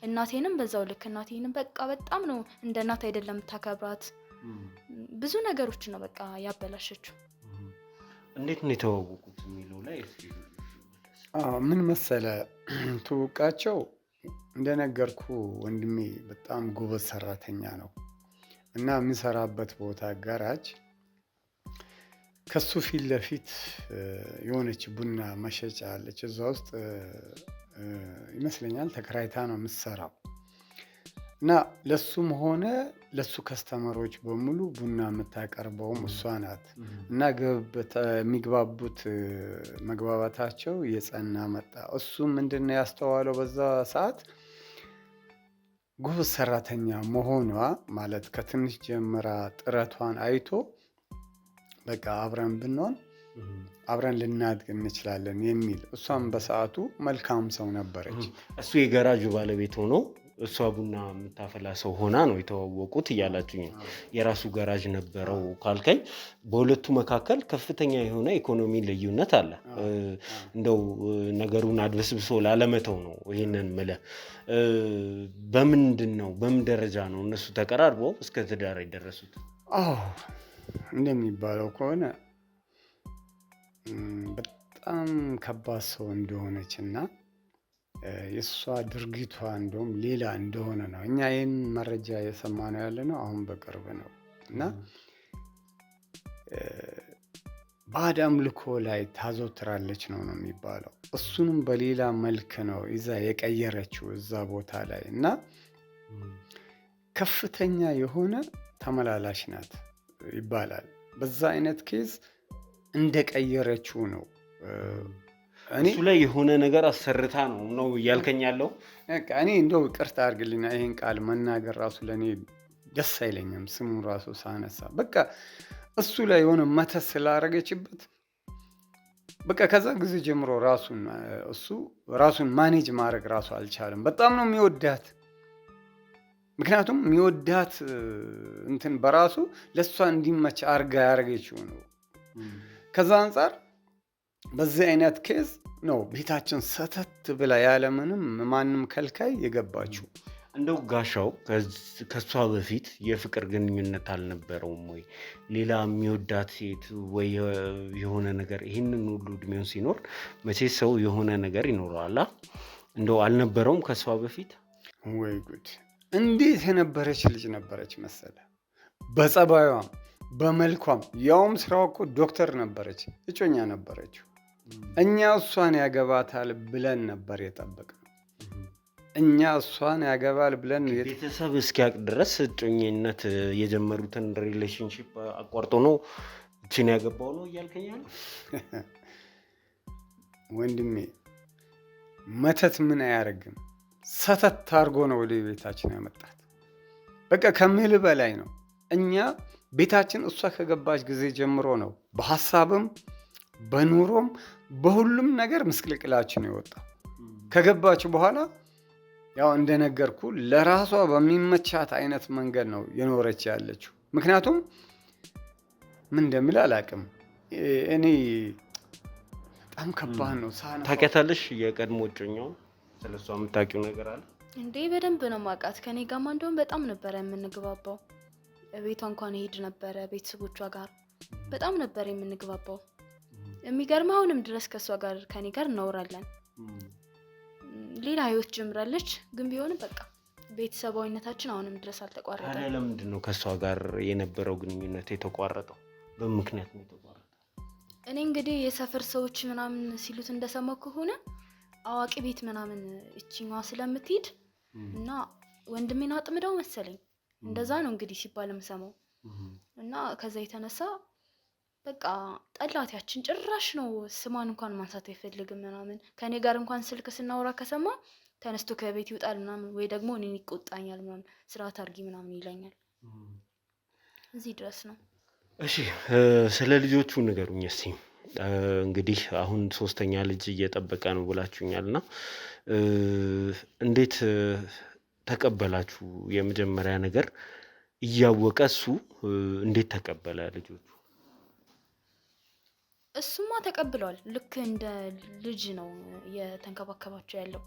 እናቴንም በዛው ልክ እናቴንም በቃ በጣም ነው እንደ እናት አይደለም የምታከብራት። ብዙ ነገሮች ነው በቃ ያበላሸችው። እንዴት ነው የተዋወቁት የሚለው ላይ ምን መሰለ ትውቃቸው እንደነገርኩ ወንድሜ በጣም ጎበዝ ሰራተኛ ነው እና የሚሰራበት ቦታ ጋራጅ ከሱ ፊት ለፊት የሆነች ቡና መሸጫ አለች። እዛ ውስጥ ይመስለኛል ተከራይታ ነው የምትሰራው እና ለሱም ሆነ ለሱ ከስተመሮች በሙሉ ቡና የምታቀርበውም እሷ ናት እና የሚግባቡት መግባባታቸው የጸና መጣ። እሱም ምንድነው ያስተዋለው በዛ ሰዓት ጎበዝ ሰራተኛ መሆኗ ማለት ከትንሽ ጀምራ ጥረቷን አይቶ በቃ አብረን ብንሆን አብረን ልናድግ እንችላለን የሚል እሷም በሰዓቱ መልካም ሰው ነበረች። እሱ የገራጁ ባለቤት ሆኖ እሷ ቡና የምታፈላ ሰው ሆና ነው የተዋወቁት እያላችሁኝ ነው። የራሱ ገራጅ ነበረው ካልከኝ በሁለቱ መካከል ከፍተኛ የሆነ ኢኮኖሚ ልዩነት አለ። እንደው ነገሩን አድበስብሶ ላለመተው ነው ይሄንን ምለ በምንድን ነው በምን ደረጃ ነው እነሱ ተቀራርበው እስከ ትዳር የደረሱት? እንደሚባለው ከሆነ በጣም ከባድ ሰው እንደሆነች እና የእሷ ድርጊቷ እንደውም ሌላ እንደሆነ ነው። እኛ ይህን መረጃ የሰማነው ያለ ነው አሁን በቅርብ ነው እና ባዕድ አምልኮ ላይ ታዘወትራለች ነው የሚባለው። እሱንም በሌላ መልክ ነው ይዛ የቀየረችው እዛ ቦታ ላይ እና ከፍተኛ የሆነ ተመላላሽ ናት ይባላል። በዛ አይነት ኬዝ እንደቀየረችው ነው። እሱ ላይ የሆነ ነገር አሰርታ ነው እያልከኝ ያለው? እኔ እንደው ይቅርታ አድርግልኝ ይሄን ቃል መናገር ራሱ ለእኔ ደስ አይለኝም። ስሙን ራሱ ሳነሳ በቃ እሱ ላይ የሆነ መተት ስላደረገችበት በቃ ከዛ ጊዜ ጀምሮ እሱ ራሱን ማኔጅ ማድረግ ራሱ አልቻለም። በጣም ነው የሚወዳት። ምክንያቱም የሚወዳት እንትን በራሱ ለእሷ እንዲመች አርጋ ያደረገችው ነው። ከዛ አንጻር በዚህ አይነት ኬዝ ነው ቤታችን ሰተት ብላ ያለምንም ማንም ከልካይ የገባችው። እንደው ጋሻው ከሷ በፊት የፍቅር ግንኙነት አልነበረውም ወይ? ሌላ የሚወዳት ሴት ወይ የሆነ ነገር ይህንን ሁሉ እድሜውን ሲኖር መቼ ሰው የሆነ ነገር ይኖረዋል። እንደው አልነበረውም ከሷ በፊት? ወይ ጉድ! እንዴት የነበረች ልጅ ነበረች መሰለ! በጸባዩም በመልኳም ያውም ስራው እኮ ዶክተር ነበረች፣ እጮኛ ነበረችው። እኛ እሷን ያገባታል ብለን ነበር የጠበቅነው። እኛ እሷን ያገባል ብለን ቤተሰብ እስኪያውቅ ድረስ እጮኝነት የጀመሩትን ሪሌሽንሺፕ አቋርጦ ነው እችን ያገባው ነው እያልከኛል? ወንድሜ መተት ምን አያደርግም፣ ሰተት አድርጎ ነው ወደ ቤታችን ያመጣት። በቃ ከምል በላይ ነው። እኛ ቤታችን እሷ ከገባች ጊዜ ጀምሮ ነው በሀሳብም በኑሮም በሁሉም ነገር ምስቅልቅላችን የወጣው። ከገባች በኋላ ያው እንደነገርኩ ለራሷ በሚመቻት አይነት መንገድ ነው የኖረች ያለችው። ምክንያቱም ምን እንደሚል አላውቅም። እኔ በጣም ከባድ ነው። ታውቂያታለሽ? የቀድሞ እጮኛው ስለሷ የምታውቂው ነገር አለ እንዴ? በደንብ ነው የማውቃት። ከኔ ጋርማ እንደውም በጣም ነበረ የምንግባባው። ቤቷ እንኳን ሄድ ነበረ ቤተሰቦቿ ጋር በጣም ነበር የምንግባባው። የሚገርመው አሁንም ድረስ ከኔ ጋር እናወራለን። ሌላ ህይወት ጀምራለች፣ ግን ቢሆንም በቃ ቤተሰባዊነታችን አሁንም ድረስ አልተቋረጠም። ታዲያ ለምንድን ነው ከሷ ጋር የነበረው ግንኙነት የተቋረጠው? በምክንያት ነው የተቋረጠው? እኔ እንግዲህ የሰፈር ሰዎች ምናምን ሲሉት እንደሰማው ከሆነ አዋቂ ቤት ምናምን እቺኛዋ ስለምትሄድ እና ወንድሜን አጥምደው መሰለኝ እንደዛ ነው እንግዲህ ሲባልም ሰማው እና ከዛ የተነሳ በቃ ጠላት። ያችን ጭራሽ ነው ስሟን እንኳን ማንሳት አይፈልግም ምናምን። ከኔ ጋር እንኳን ስልክ ስናወራ ከሰማ ተነስቶ ከቤት ይወጣል ምናምን፣ ወይ ደግሞ እኔን ይቆጣኛል ምናምን፣ ስርዓት አድርጊ ምናምን ይለኛል። እዚህ ድረስ ነው። እሺ ስለ ልጆቹ ንገሩኝ እስኪ። እንግዲህ አሁን 3ኛ ልጅ እየጠበቀ ነው ብላችሁኛል እና እንዴት ተቀበላችሁ? የመጀመሪያ ነገር እያወቀ እሱ እንዴት ተቀበለ ልጆቹ? እሱማ ተቀብለዋል። ልክ እንደ ልጅ ነው የተንከባከባቸው ያለው።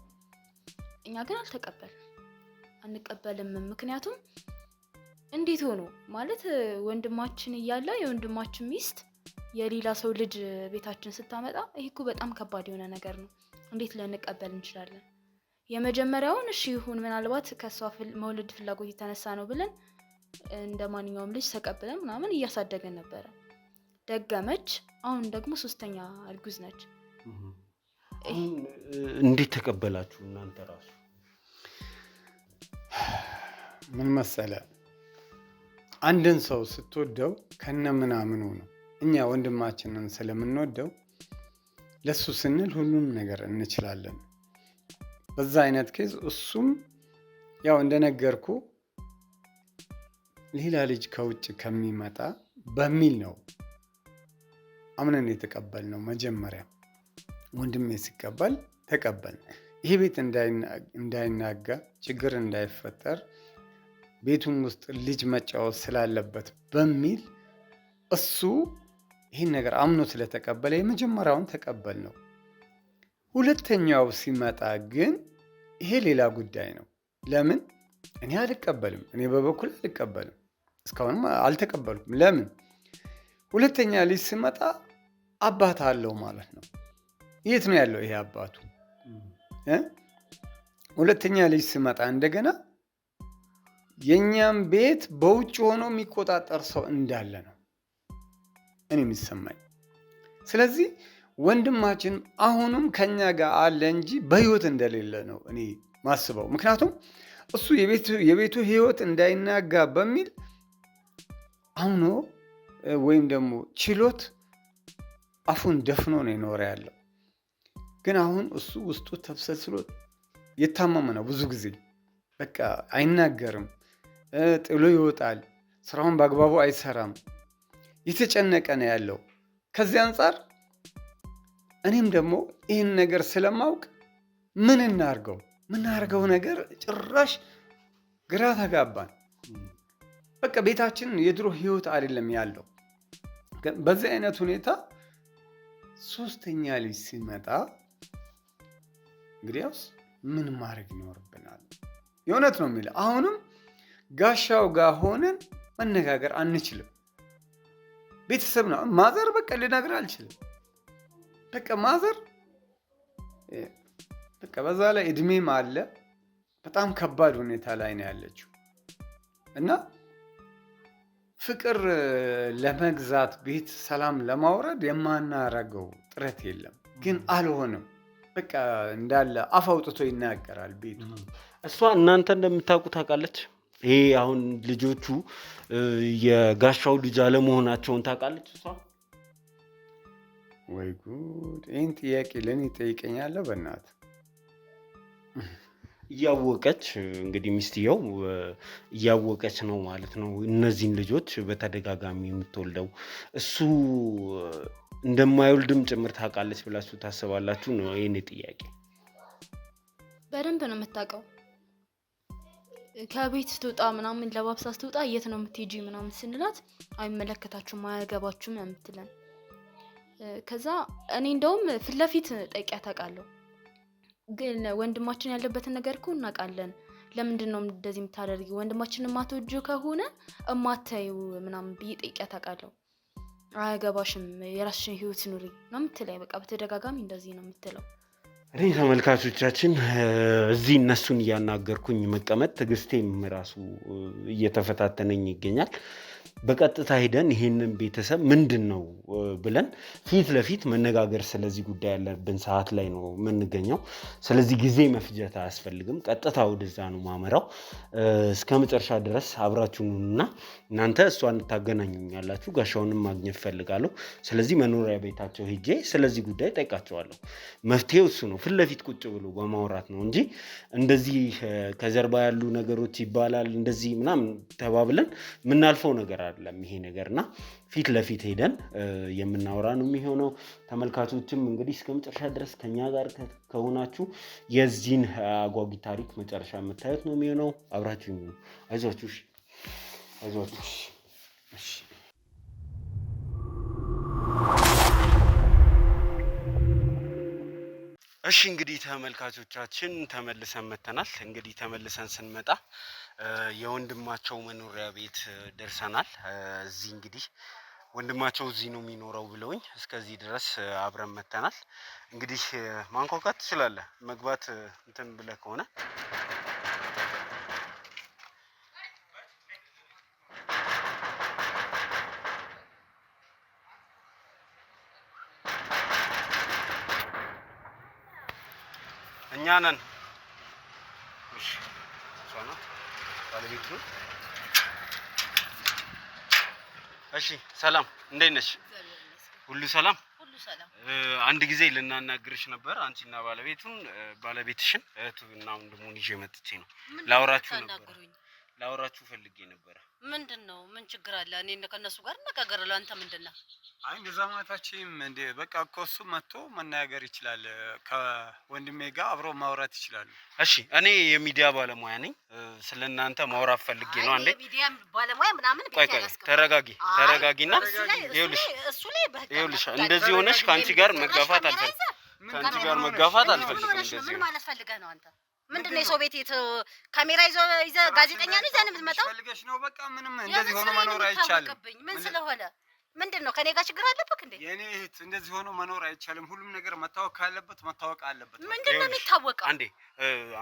እኛ ግን አንቀበልም። ምክንያቱም እንዴት ሆኖ ማለት ወንድማችን እያለ የወንድማችን ሚስት የሌላ ሰው ልጅ ቤታችን ስታመጣ ይሄ እኮ በጣም ከባድ የሆነ ነገር ነው። እንዴት ልንቀበል እንችላለን? የመጀመሪያውን እሺ ይሁን ምናልባት ከሷ መውለድ ፍላጎት የተነሳ ነው ብለን እንደ ማንኛውም ልጅ ተቀብለን ምናምን እያሳደገን ነበረ። ደገመች። አሁን ደግሞ 3ኛ እርጉዝ ነች። እንዴት ተቀበላችሁ እናንተ ራሱ? ምን መሰለ፣ አንድን ሰው ስትወደው ከነ ምናምኑ ነው። እኛ ወንድማችንን ስለምንወደው ለሱ ስንል ሁሉም ነገር እንችላለን። በዛ አይነት ኬዝ እሱም ያው እንደነገርኩ ሌላ ልጅ ከውጭ ከሚመጣ በሚል ነው አምነን የተቀበልነው። መጀመሪያ ወንድሜ ሲቀበል ተቀበል፣ ይሄ ቤት እንዳይናጋ ችግር እንዳይፈጠር ቤቱን ውስጥ ልጅ መጫወት ስላለበት በሚል እሱ ይህን ነገር አምኖ ስለተቀበለ የመጀመሪያውን ተቀበል ነው። ሁለተኛው ሲመጣ ግን ይሄ ሌላ ጉዳይ ነው። ለምን እኔ አልቀበልም? እኔ በበኩል አልቀበልም። እስካሁንም አልተቀበልኩም። ለምን? ሁለተኛ ልጅ ሲመጣ አባት አለው ማለት ነው። የት ነው ያለው ይሄ አባቱ? ሁለተኛ ልጅ ሲመጣ እንደገና የኛም ቤት በውጭ ሆኖ የሚቆጣጠር ሰው እንዳለ ነው እኔ የሚሰማኝ። ስለዚህ ወንድማችን አሁንም ከኛ ጋር አለ እንጂ በህይወት እንደሌለ ነው እኔ ማስበው። ምክንያቱም እሱ የቤቱ ህይወት እንዳይናጋ በሚል አምኖ ወይም ደግሞ ችሎት አፉን ደፍኖ ነው የኖረ ያለው። ግን አሁን እሱ ውስጡ ተብሰልስሎ የታመመ ነው። ብዙ ጊዜ በቃ አይናገርም፣ ጥሎ ይወጣል፣ ስራውን በአግባቡ አይሰራም፣ የተጨነቀ ነው ያለው። ከዚህ አንጻር እኔም ደግሞ ይህን ነገር ስለማውቅ ምን እናርገው ነገር ጭራሽ ግራ ተጋባን። በቃ ቤታችን የድሮ ህይወት አይደለም ያለው። በዚህ አይነት ሁኔታ 3ኛ ልጅ ሲመጣ እንግዲያውስ ምን ማድረግ ይኖርብናል? የእውነት ነው የሚለው። አሁንም ጋሻው ጋር ሆነን መነጋገር አንችልም። ቤተሰብ ነው። ማዘር በቃ ልነግር አልችልም። በቃ ማዘር በቃ በዛ ላይ እድሜም አለ። በጣም ከባድ ሁኔታ ላይ ነው ያለችው እና ፍቅር ለመግዛት ቤት ሰላም ለማውረድ የማናረገው ጥረት የለም። ግን አልሆነም። በቃ እንዳለ አፍ አውጥቶ ይናገራል ቤቱ። እሷ እናንተ እንደምታውቁ ታውቃለች። ይሄ አሁን ልጆቹ የጋሻው ልጅ አለመሆናቸውን ታውቃለች እሷ። ወይ ጉድ! ይህን ጥያቄ ለእኔ ጠይቀኛለሁ? በእናትህ እያወቀች እንግዲህ ሚስትየው እያወቀች ነው ማለት ነው እነዚህን ልጆች በተደጋጋሚ የምትወልደው። እሱ እንደማይወልድም ጭምር ታውቃለች ብላችሁ ታስባላችሁ ነው የኔ ጥያቄ። በደንብ ነው የምታውቀው። ከቤት ስትወጣ ምናምን ለባብሳ ስትወጣ የት ነው የምትሄጂ ምናምን ስንላት አይመለከታችሁም፣ አያገባችሁም የምትለን። ከዛ እኔ እንደውም ፊት ለፊት ጠይቂያት አውቃለሁ። ግን ወንድማችን ያለበትን ነገር እኮ እናውቃለን። ለምንድን ነው እንደዚህ የምታደርጊ? ወንድማችንን የማትወጂው ከሆነ እማታዩ ምናምን ብዬ ጠይቂያት አውቃለሁ። አያገባሽም፣ የራስሽን ህይወት ኑሪ ነው የምትለኝ። በቃ በተደጋጋሚ እንደዚህ ነው የምትለው። እኔ ተመልካቾቻችን እዚህ እነሱን እያናገርኩኝ መቀመጥ ትዕግስቴም ራሱ እየተፈታተነኝ ይገኛል። በቀጥታ ሄደን ይሄንን ቤተሰብ ምንድን ነው ብለን ፊት ለፊት መነጋገር ስለዚህ ጉዳይ ያለብን ሰዓት ላይ ነው የምንገኘው። ስለዚህ ጊዜ መፍጀት አያስፈልግም። ቀጥታ ወደዛ ነው ማመራው። እስከ መጨረሻ ድረስ አብራችሁንና እናንተ እሷን ታገናኙኛላችሁ። ጋሻውንም ማግኘት ፈልጋለሁ። ስለዚህ መኖሪያ ቤታቸው ሄጄ ስለዚህ ጉዳይ ጠይቃቸዋለሁ። መፍትሄው እሱ ነው፣ ፊት ለፊት ቁጭ ብሎ በማውራት ነው እንጂ እንደዚህ ከጀርባ ያሉ ነገሮች ይባላል እንደዚህ ምናምን ተባብለን የምናልፈው ነገር አይደለም ይሄ ነገርና ፊት ለፊት ሄደን የምናወራ ነው የሚሆነው። ተመልካቾችም እንግዲህ እስከ መጨረሻ ድረስ ከኛ ጋር ከሆናችሁ የዚህን አጓጊ ታሪክ መጨረሻ የምታዩት ነው የሚሆነው። አብራችሁ አይዟችሁ፣ አይዟችሁ። እሺ እሺ እንግዲህ ተመልካቾቻችን ተመልሰን መተናል። እንግዲህ ተመልሰን ስንመጣ የወንድማቸው መኖሪያ ቤት ደርሰናል። እዚህ እንግዲህ ወንድማቸው እዚህ ነው የሚኖረው ብለውኝ እስከዚህ ድረስ አብረን መተናል። እንግዲህ ማንኳኳት ትችላለህ፣ መግባት እንትን ብለህ ከሆነ እኛ ነን። እሺ ሶና ባለቤቱ። እሺ ሰላም፣ እንዴት ነሽ? ሁሉ ሰላም? ሁሉ ሰላም። አንድ ጊዜ ልናናግርሽ ነበር አንቺና ባለቤትሽን እህቱና ወንድሙን ይዤ መጥቼ ነው ላወራችሁ ፈልጌ ነበር። ምንድነው? ምን ችግር አለ? እኔ ከነሱ ጋር እነጋገራለሁ። አንተ ምንድነው? አይ እንደዛ ማለታችንም እንደ በቃ እኮ እሱ መጥቶ መናገር ይችላል። ከወንድሜ ጋር አብሮ ማውራት ይችላል። እሺ እኔ የሚዲያ ባለሙያ ነኝ። ስለናንተ ማውራት ፈልጌ ነው። አንዴ የሚዲያ ባለሙያ ምናምን ቆይ ተረጋጊና ይኸውልሽ እንደዚህ ሆነሽ ከአንቺ ጋር መጋፋት አልፈልግም። ምን ማለት ፈልገህ ነው አንተ? ምንድነው? የሰው ቤት ካሜራ ይዘህ ጋዜጠኛ ነው ይዘህ የምትመጣው? ፈልገሽ ነው? በቃ ምንም እንደዚህ ሆኖ መኖር አይቻልም። ምን ስለሆነ ምንድነው? ከኔ ጋር ችግር አለበት እንዴ? የኔ እህት እንደዚህ ሆኖ መኖር አይቻልም። ሁሉም ነገር መታወቅ ካለበት መታወቅ አለበት። ምንድነው የሚታወቀው? አንዴ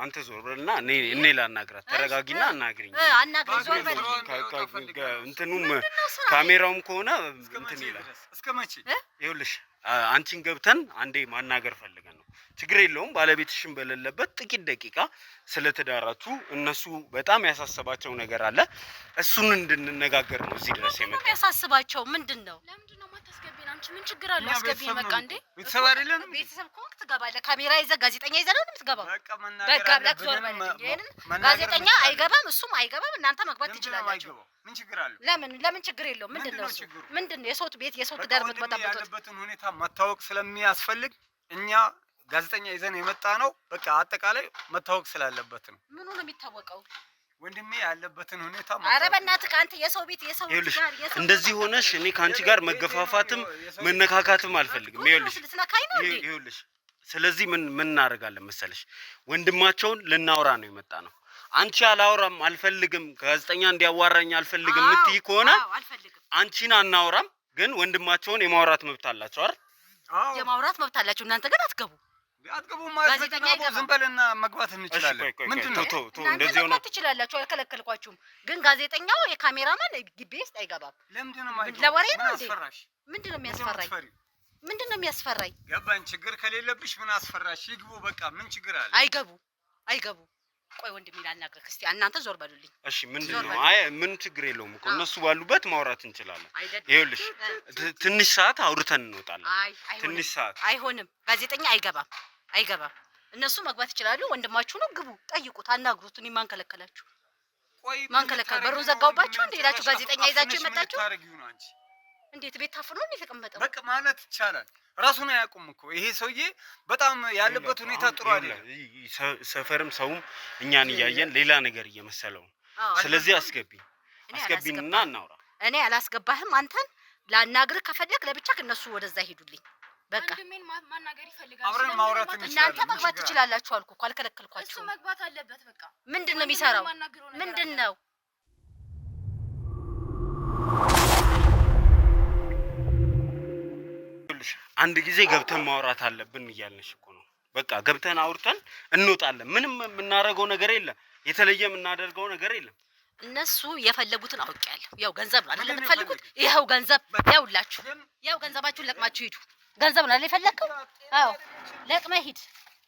አንተ ዞር በልና እኔ ላናግራት። ተረጋጊና አናግሪኝ። አናግሪኝ፣ ዞር በል። እንትኑም ካሜራውም ከሆነ እንትን ይላል። እስከ መቼ? ይኸውልሽ አንቺን ገብተን አንዴ ማናገር ፈልገን ነው። ችግር የለውም። ባለቤትሽን በሌለበት ጥቂት ደቂቃ ስለተዳራችሁ እነሱ በጣም ያሳሰባቸው ነገር አለ። እሱን እንድንነጋገር ነው እዚህ ድረስ የመጣው። ያሳስባቸው ምንድነው? ለምንድነው ማታስገቢን? አንቺ ምን ችግር አለ? አስገቢኝ በቃ። እንዴ ቤተሰብ አይደለም? ቤተሰብ ከሆንክ ትገባለህ። ካሜራ ይዘህ ጋዜጠኛ ይዘህ ነው የምትገባው። በቃ ብለህ ዞር በል። ጋዜጠኛ አይገባም፣ እሱም አይገባም። እናንተ መግባት ትችላላችሁ። ምን ችግር አለ? ለምን ችግር የለውም። ምንድነው የሰው ቤት የሰው ትዳር የምትበጣበጡት? ያለበትን ሁኔታ መታወቅ ስለሚያስፈልግ እኛ ጋዜጠኛ ይዘን የመጣ ነው። በቃ አጠቃላይ መታወቅ ስላለበት ነው። ምኑ ነው የሚታወቀው? ወንድሜ ያለበትን ሁኔታ ኧረ በእናትህ ከአንተ የሰው ቤት የሰው ትዳር እንደዚህ ሆነሽ እኔ ከአንቺ ጋር መገፋፋትም መነካካትም አልፈልግም። ይኸውልሽ ስለዚህ ምን እናደርጋለን መሰለሽ? ወንድማቸውን ልናወራ ነው የመጣ ነው። አንቺ አላወራም አልፈልግም፣ ጋዜጠኛ እንዲያዋራኝ አልፈልግም የምትይ ከሆነ አንቺን አናወራም፣ ግን ወንድማቸውን የማውራት መብት አላቸው አይደል? የማውራት መብት አላቸው። እናንተ ግን አትገቡ ማለት ነው። ዝም በልና መግባት እንችላለን። ምንድነው? እንደዚህ ሆነ ትችላላችሁ፣ አልከለከልኳችሁም። ግን ጋዜጠኛው የካሜራማን ግቢ ውስጥ አይገባም። ለምንድነው? ለወሬ ነው እንዴ? ምንድነው የሚያስፈራኝ? ምንድነው የሚያስፈራኝ? ገባኝ። ችግር ከሌለብሽ ምን አስፈራሽ? ይግቡ በቃ። ምን ችግር አለ? አይገቡ። ቆይ ወንድሜ ላናግርህ እስቲ። እናንተ ዞር በሉልኝ። እሺ ምንድነው? አይ ምን ችግር የለውም እኮ እነሱ ባሉበት ማውራት እንችላለን። ይኸውልሽ ትንሽ ሰዓት አውርተን እንወጣለን። ትንሽ ሰዓት አይሆንም። ጋዜጠኛ አይገባም። እነሱ መግባት ይችላሉ። ወንድማችሁ ነው፣ ግቡ፣ ጠይቁት፣ አናግሩት። እኔ ማን ከለከላችሁ? ማን ከለከለ? በሩን ዘጋውባችሁ እንዴ? ሄዳችሁ ጋዜጠኛ ይዛችሁ የመጣችሁ እንዴት? ቤት ታፍኖ ነው የተቀመጠው? በቃ ማለት ይቻላል። ራሱን አያውቁም እኮ ይሄ ሰውዬ። በጣም ያለበት ሁኔታ ጥሩ አይደለም። ሰፈርም ሰውም እኛን እያየን ሌላ ነገር እየመሰለው። ስለዚህ አስገቢንና እናውራ። እኔ አላስገባህም። አንተን ላናግርህ ከፈለክ ለብቻ ከነሱ ወደዛ ሄዱልኝ። በቃ ወንድሜን ማናገር ይፈልጋል። አብረን ማውራት እንችላለን። እናንተ መግባት ትችላላችሁ አልኩ እኮ፣ አልከለከልኳችሁም። እሱ መግባት አለበት። በቃ ምንድነው የሚሰራው? ምንድነው? አንድ ጊዜ ገብተን ማውራት አለብን እያልንሽ እኮ ነው። በቃ ገብተን አውርተን እንወጣለን። ምንም የምናደርገው ነገር የለም፣ የተለየ የምናደርገው ነገር የለም። እነሱ የፈለጉትን አውቄያለሁ። ያው ገንዘብ ነው አይደል የምትፈልጉት? ይኸው ገንዘብ ያውላችሁ። ያው ገንዘባችሁን ለቅማችሁ ሂዱ። ገንዘብ ነው አይደል የፈለከው? አዎ ለቅመህ ሂድ።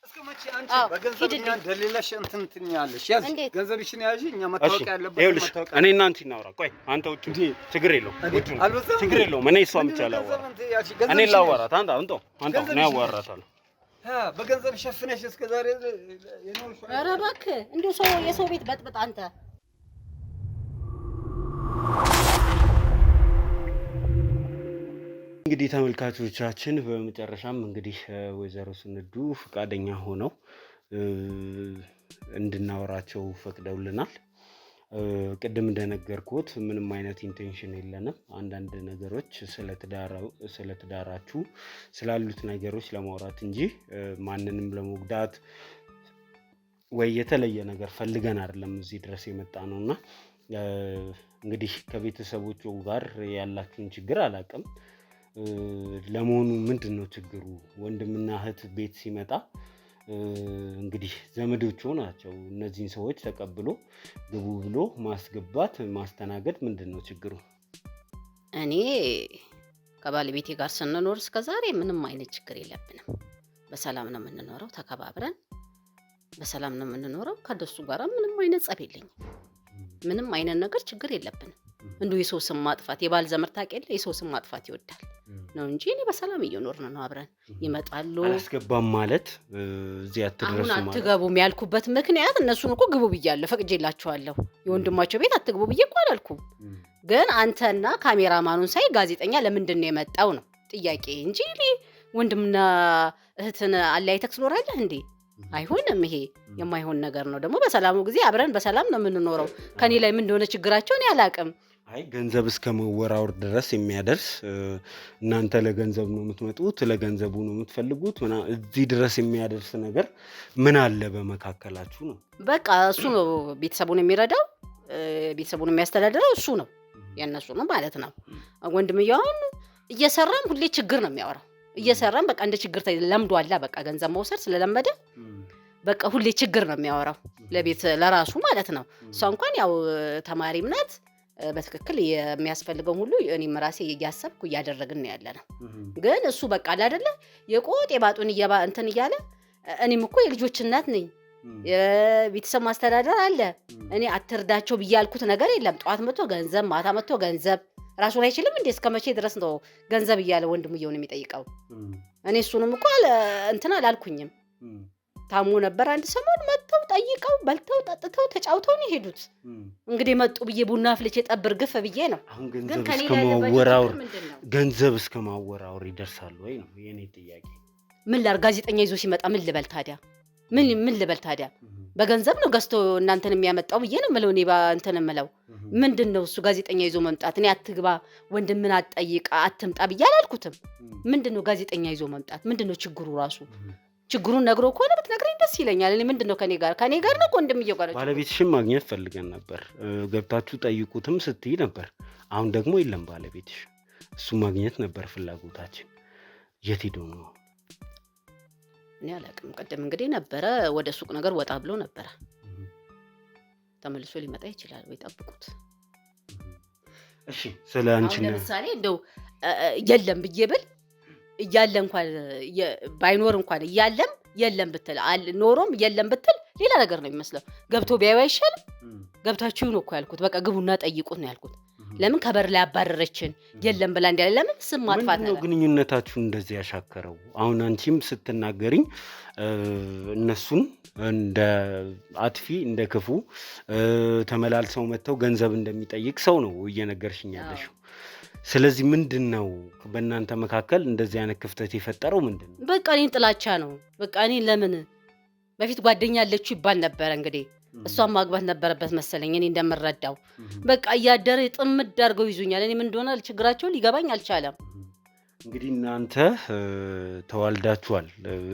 እስከመቼ አንቺ በገንዘብ እኛ እንደሌለሽ እንትን ትኛለሽ? ያዝ ገንዘብሽን ያዢ። እኛ መታወቅ ያለበት መታወቅ። እኔ እና አንቺ እናውራ። ቆይ አንተ ውጭ ችግር የለውም፣ ችግር የለውም። እኔ እሷን ብቻ ላዋራት። እኔ ላዋራት። አንተ ነው ያዋራታለሁ። በገንዘብ ሸፍነሽ እስከ ዛሬ የኖርሽ። ኧረ እባክህ እንደው የሰው ቤት በጥብጥ አንተ እንግዲህ ተመልካቾቻችን በመጨረሻም እንግዲህ ወይዘሮ ስንዱ ፈቃደኛ ሆነው እንድናወራቸው ፈቅደውልናል። ቅድም እንደነገርኩት ምንም አይነት ኢንቴንሽን የለንም። አንዳንድ ነገሮች ስለ ትዳራችሁ ስላሉት ነገሮች ለማውራት እንጂ ማንንም ለመጉዳት ወይ የተለየ ነገር ፈልገን አይደለም እዚህ ድረስ የመጣ ነውና እንግዲህ ከቤተሰቦቹ ጋር ያላችሁን ችግር አላውቅም። ለመሆኑ ምንድነው ችግሩ? ወንድምና እህት ቤት ሲመጣ እንግዲህ ዘመዶቹ ናቸው። እነዚህን ሰዎች ተቀብሎ ግቡ ብሎ ማስገባት ማስተናገድ ምንድነው ችግሩ? እኔ ከባለቤቴ ጋር ስንኖር እስከዛሬ ምንም አይነት ችግር የለብንም። በሰላም ነው የምንኖረው፣ ተከባብረን በሰላም ነው የምንኖረው። ከደሱ ጋር ምንም አይነት ጸብ የለኝም። ምንም አይነት ነገር ችግር የለብንም። እንዲሁ የሰው ስም ማጥፋት የባል ዘመድ ታውቂያለሽ፣ የሰው ስም ማጥፋት ይወዳል ነው እንጂ እኔ በሰላም እየኖርን ነው አብረን። ይመጣሉ። አላስገባም ማለት እዚህ አትድረሱ ማለት አትገቡም ያልኩበት ምክንያት እነሱን እኮ ግቡ ብያለሁ፣ ፈቅጄላቸዋለሁ። የወንድማቸው ቤት አትግቡ ብዬ እኮ አላልኩም። ግን አንተና ካሜራማኑን ሳይ ጋዜጠኛ ለምንድን ነው የመጣው ነው ጥያቄ እንጂ እኔ ወንድምና እህትን አለያይተህ ትኖራለህ እንዴ? አይሆንም። ይሄ የማይሆን ነገር ነው። ደግሞ በሰላሙ ጊዜ አብረን በሰላም ነው የምንኖረው። ከኔ ላይ ምን እንደሆነ ችግራቸው እኔ አላውቅም። አይ ገንዘብ እስከ መወራወር ድረስ የሚያደርስ እናንተ ለገንዘብ ነው የምትመጡት፣ ለገንዘቡ ነው የምትፈልጉት እዚህ ድረስ የሚያደርስ ነገር ምን አለ በመካከላችሁ ነው? በቃ እሱ ነው ቤተሰቡን የሚረዳው፣ ቤተሰቡን የሚያስተዳድረው እሱ ነው፣ የነሱ ነው ማለት ነው። ወንድምየውን እየሰራም ሁሌ ችግር ነው የሚያወራው። እየሰራም በቃ እንደ ችግር ለምዷላ። በቃ ገንዘብ መውሰድ ስለለመደ በቃ ሁሌ ችግር ነው የሚያወራው ለቤት ለራሱ ማለት ነው። እሷ እንኳን ያው ተማሪም ናት። በትክክል የሚያስፈልገው ሁሉ እኔም ራሴ እያሰብኩ እያደረግን ነው ያለ ነው። ግን እሱ በቃ አይደለ የቆጥ የባጡን እንትን እያለ እኔም እኮ የልጆች እናት ነኝ፣ የቤተሰብ ማስተዳደር አለ። እኔ አትርዳቸው ብዬ ያልኩት ነገር የለም። ጠዋት መጥቶ ገንዘብ፣ ማታ መጥቶ ገንዘብ ራሱን አይችልም እንዴ? እስከ መቼ ድረስ ነው ገንዘብ እያለ ወንድምየውን የሚጠይቀው? እኔ እሱንም እኮ እንትን አላልኩኝም። ታሞ ነበር አንድ ሰሞን መጥተው ጠይቀው በልተው ጠጥተው ተጫውተው ነው የሄዱት። እንግዲህ መጡ ብዬ ቡና አፍልቼ ጠብር ግፍ ብዬ ነው። አሁን ገንዘብ እስከ ማወራወር ይደርሳል ወይ ነው የኔ ጥያቄ። ምን ላድርግ? ጋዜጠኛ ይዞ ሲመጣ ምን ልበል ታዲያ? ምን ልበል ታዲያ? በገንዘብ ነው ገዝቶ እናንተን የሚያመጣው ብዬ ነው የምለው። እኔ እንትን የምለው ምንድነው እሱ ጋዜጠኛ ይዞ መምጣት? እኔ አትግባ ወንድምን አትጠይቅ አትምጣ ብዬ አላልኩትም። ምንድነው ጋዜጠኛ ይዞ መምጣት? ምንድነው ችግሩ? ራሱ ችግሩን ነግሮ ከሆነ ብትነግረኝ ደስ ይለኛል። እኔ ምንድነው ከኔ ጋር ነው ወንድምየው ጋር። ባለቤትሽን ማግኘት ፈልገን ነበር፣ ገብታችሁ ጠይቁትም ስትይ ነበር። አሁን ደግሞ የለም ባለቤትሽ። እሱ ማግኘት ነበር ፍላጎታችን። የት ሄዶ ነው? እኔ አላውቅም። ቀደም እንግዲህ ነበረ ወደ ሱቅ ነገር ወጣ ብሎ ነበረ። ተመልሶ ሊመጣ ይችላል ወይ ጠብቁት። እሺ ስለ አንቺ ነው ለምሳሌ እንደው የለም ብዬ ብል እያለ እንኳን ባይኖር እንኳን እያለም የለም ብትል ኖሮም የለም ብትል ሌላ ነገር ነው የሚመስለው። ገብቶ ቢያዩ አይሻልም? ገብታችሁ ነው እኮ ያልኩት። በቃ ግቡና ጠይቁት ነው ያልኩት። ለምን ከበር ላይ አባረረችን የለም ብላ እንዲያለ ለምን ስም ማጥፋት ነው? ግንኙነታችሁ እንደዚህ ያሻከረው? አሁን አንቺም ስትናገሪኝ እነሱን እንደ አጥፊ እንደ ክፉ ተመላልሰው መተው ገንዘብ እንደሚጠይቅ ሰው ነው እየነገርሽኝ ያለሽው። ስለዚህ ምንድነው በእናንተ መካከል እንደዚህ አይነት ክፍተት የፈጠረው ምንድነው? በቃ እኔን ጥላቻ ነው። በቃ እኔ ለምን በፊት ጓደኛ አለችው ይባል ነበር እንግዲህ እሷን ማግባት ነበረበት መሰለኝ። እኔ እንደምረዳው በቃ እያደረ ጥምድ አድርገው ይዙኛል። እኔ ምን እንደሆነ ችግራቸው ሊገባኝ አልቻለም። እንግዲህ እናንተ ተዋልዳችኋል።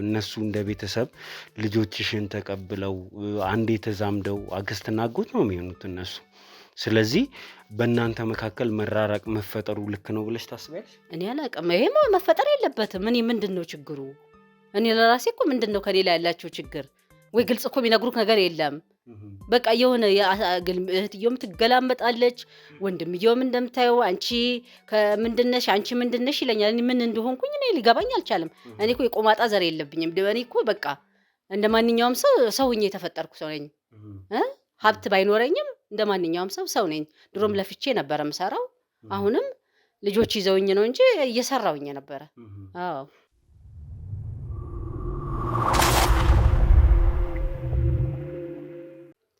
እነሱ እንደ ቤተሰብ ልጆችሽን ተቀብለው አንዴ ተዛምደው አክስትና አጎት ነው የሚሆኑት እነሱ። ስለዚህ በእናንተ መካከል መራራቅ መፈጠሩ ልክ ነው ብለሽ ታስቢያለሽ? እኔ አላውቅም። ይሄማ መፈጠር የለበትም። እኔ ምንድነው ችግሩ? እኔ ለራሴ እኮ ምንድነው ከሌላ ያላቸው ችግር? ወይ ግልጽ እኮ የሚነግሩት ነገር የለም። በቃ የሆነ እህትየውም ትገላመጣለች፣ ወንድምየውም እንደምታየው አንቺ ከምንድነሽ አንቺ ምንድነሽ ይለኛል። እኔ ምን እንደሆንኩኝ እኔ ሊገባኝ አልቻለም። እኔ እኮ የቆማጣ ዘር የለብኝም። እኔ እኮ በቃ እንደ ማንኛውም ሰው ሆኜ የተፈጠርኩ ሰው ነኝ። ሀብት ባይኖረኝም እንደ ማንኛውም ሰው ነኝ። ድሮም ለፍቼ ነበረ የምሰራው። አሁንም ልጆች ይዘውኝ ነው እንጂ እየሰራውኝ ነበረ። አዎ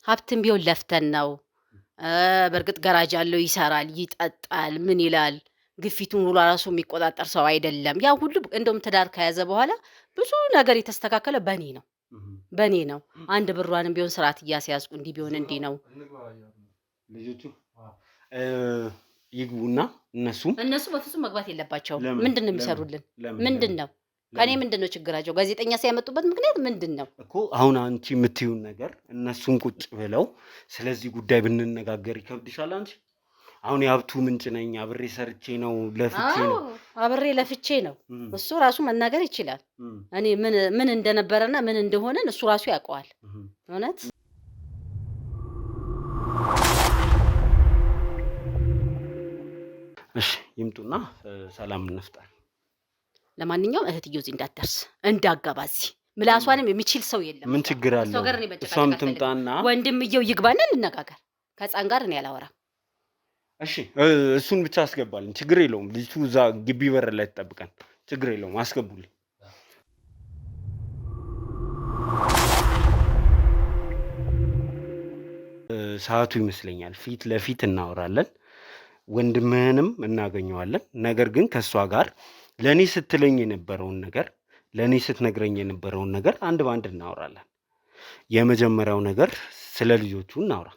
ሀብትም ቢሆን ለፍተን ነው። በእርግጥ ገራጅ አለው፣ ይሰራል፣ ይጠጣል፣ ምን ይላል። ግፊቱን ሁሉ ራሱ የሚቆጣጠር ሰው አይደለም። ያ ሁሉ እንደውም ትዳር ከያዘ በኋላ ብዙ ነገር የተስተካከለ በእኔ ነው። አንድ ብሯንም ቢሆን ስርዓት እያስያዝኩ እንዲህ ቢሆን እንዲህ ነው። ልጆቹ ይግቡና እነሱ በፍጹም መግባት የለባቸውም። ምንድን ነው የሚሰሩልን? ምንድን ነው ከኔ ምንድን ነው ችግራቸው? ጋዜጠኛ ሲያመጡበት ምክንያት ምንድን ነው እኮ? አሁን አንቺ የምትዩን ነገር እነሱን ቁጭ ብለው ስለዚህ ጉዳይ ብንነጋገር ይከብድሻል አንቺ? አሁን የሀብቱ ምንጭ ነኝ፣ አብሬ ሰርቼ ነው ለፍቼ ነው። አብሬ ለፍቼ ነው። እሱ ራሱ መናገር ይችላል። እኔ ምን እንደነበረና ምን እንደሆነ እሱ ራሱ ያውቀዋል። እውነት እሺ፣ ይምጡና ሰላም እንፍጠር። ለማንኛውም እህትዮ እዚህ እንዳትደርስ እንዳጋባዚ ምላሷንም የሚችል ሰው የለም። ምን ችግር አለው? እሷም ትምጣና ወንድምየው ይግባና እንነጋገር። ከህፃን ጋር እኔ አላወራም። እሺ እሱን ብቻ አስገባልን፣ ችግር የለውም። ልጅቱ እዛ ግቢ በር ላይ ትጠብቀን፣ ችግር የለውም። አስገቡልኝ። ሰዓቱ ይመስለኛል። ፊት ለፊት እናወራለን፣ ወንድምህንም እናገኘዋለን። ነገር ግን ከእሷ ጋር ለእኔ ስትለኝ የነበረውን ነገር ለእኔ ስትነግረኝ የነበረውን ነገር አንድ በአንድ እናወራለን። የመጀመሪያው ነገር ስለ ልጆቹ እናውራ።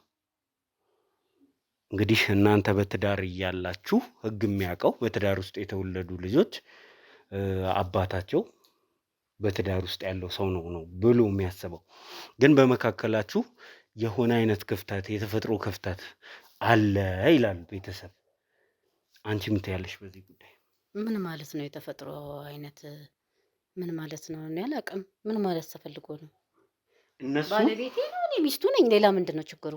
እንግዲህ እናንተ በትዳር እያላችሁ ህግ የሚያውቀው በትዳር ውስጥ የተወለዱ ልጆች አባታቸው በትዳር ውስጥ ያለው ሰው ነው ብሎ የሚያስበው፣ ግን በመካከላችሁ የሆነ አይነት ክፍተት የተፈጥሮ ክፍተት አለ ይላል ቤተሰብ። አንቺ ምን ትያለሽ በዚህ ጉዳይ? ምን ማለት ነው የተፈጥሮ አይነት? ምን ማለት ነው? እኔ አላውቅም። ምን ማለት ተፈልጎ ነው? እነሱ ባለቤቴ ነው፣ እኔ ሚስቱ ነኝ። ሌላ ምንድን ነው ችግሩ?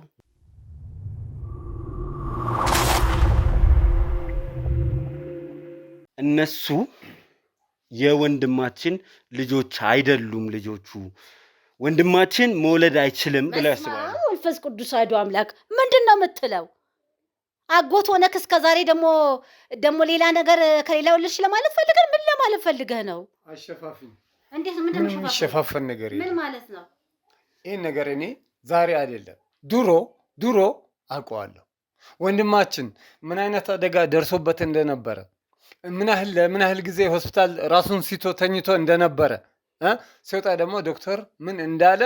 እነሱ የወንድማችን ልጆች አይደሉም። ልጆቹ ወንድማችን መውለድ አይችልም ብለው ያስባሉ። መንፈስ ቅዱስ አሐዱ አምላክ ምንድን ነው የምትለው? አጎት ሆነክ እስከ ዛሬ ደግሞ ሌላ ነገር ከሌላ ወለድሽ ለማለት ፈልገህ ምን ለማለት ፈልገህ ነው? አሸፋፊኝ። እንዴት ምንድን ነው የሚሸፋፈን ነገር? ምን ማለት ነው? ይህን ነገር እኔ ዛሬ አይደለም ድሮ አውቀዋለሁ። ወንድማችን ምን አይነት አደጋ ደርሶበት እንደነበረ፣ ለምን ያህል ጊዜ ሆስፒታል ራሱን ሲቶ ተኝቶ እንደነበረ፣ ሲወጣ ደግሞ ዶክተር ምን እንዳለ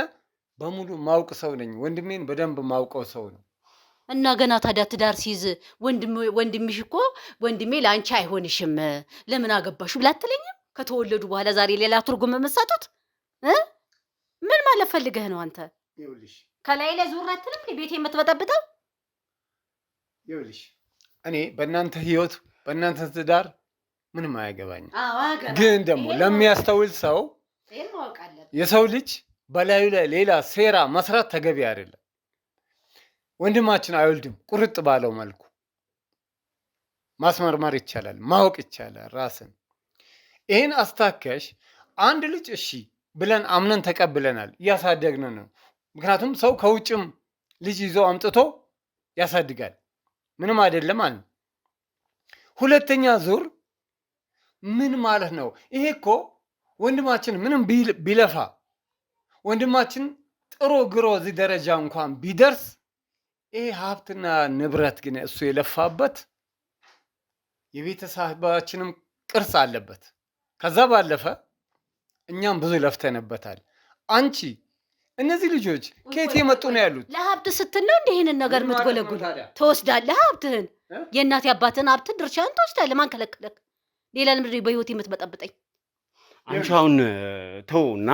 በሙሉ ማውቅ ሰው ነኝ። ወንድሜን በደንብ ማውቀው ሰው ነው። እና ገና ታዲያ ትዳር ሲይዝ ወንድምሽ እኮ ወንድሜ ለአንቺ አይሆንሽም ለምን አገባሹ ብላ አትለኝም? ከተወለዱ በኋላ ዛሬ ሌላ ትርጉም የምትሰጡት ምን ማለት ፈልገህ ነው አንተ? ይኸውልሽ ከላይ ላይ ዙር አትልም ቤቴ የምትበጠብጠው? ይኸውልሽ እኔ በእናንተ ህይወት በእናንተ ትዳር ምንም አያገባኝም። ግን ደግሞ ለሚያስተውል ሰው የሰው ልጅ በላዩ ላይ ሌላ ሴራ መስራት ተገቢ አይደለም። ወንድማችን አይወልድም። ቁርጥ ባለው መልኩ ማስመርመር ይቻላል፣ ማወቅ ይቻላል ራስን። ይህን አስታከሽ አንድ ልጅ እሺ ብለን አምነን ተቀብለናል፣ እያሳደግን ነው። ምክንያቱም ሰው ከውጭም ልጅ ይዞ አምጥቶ ያሳድጋል፣ ምንም አይደለም አለ። ሁለተኛ ዙር ምን ማለት ነው? ይሄ እኮ ወንድማችን ምንም ቢለፋ ወንድማችን ጥሮ ግሮ እዚህ ደረጃ እንኳን ቢደርስ ይሄ ሀብትና ንብረት ግን እሱ የለፋበት የቤተሰባችንም ቅርስ አለበት። ከዛ ባለፈ እኛም ብዙ ለፍተንበታል። አንቺ እነዚህ ልጆች ከየት የመጡ ነው ያሉት? ለሀብት ስትል ነው እንዲህ ይህንን ነገር የምትጎለጉል? ትወስዳለህ ሀብትህን፣ የእናት የአባትህን ሀብትን ድርሻህን ትወስዳለህ። ማን ከለከለክ? ሌላ ልምድ በህይወት የምትበጠብጠኝ አንቺ አሁን ተውና፣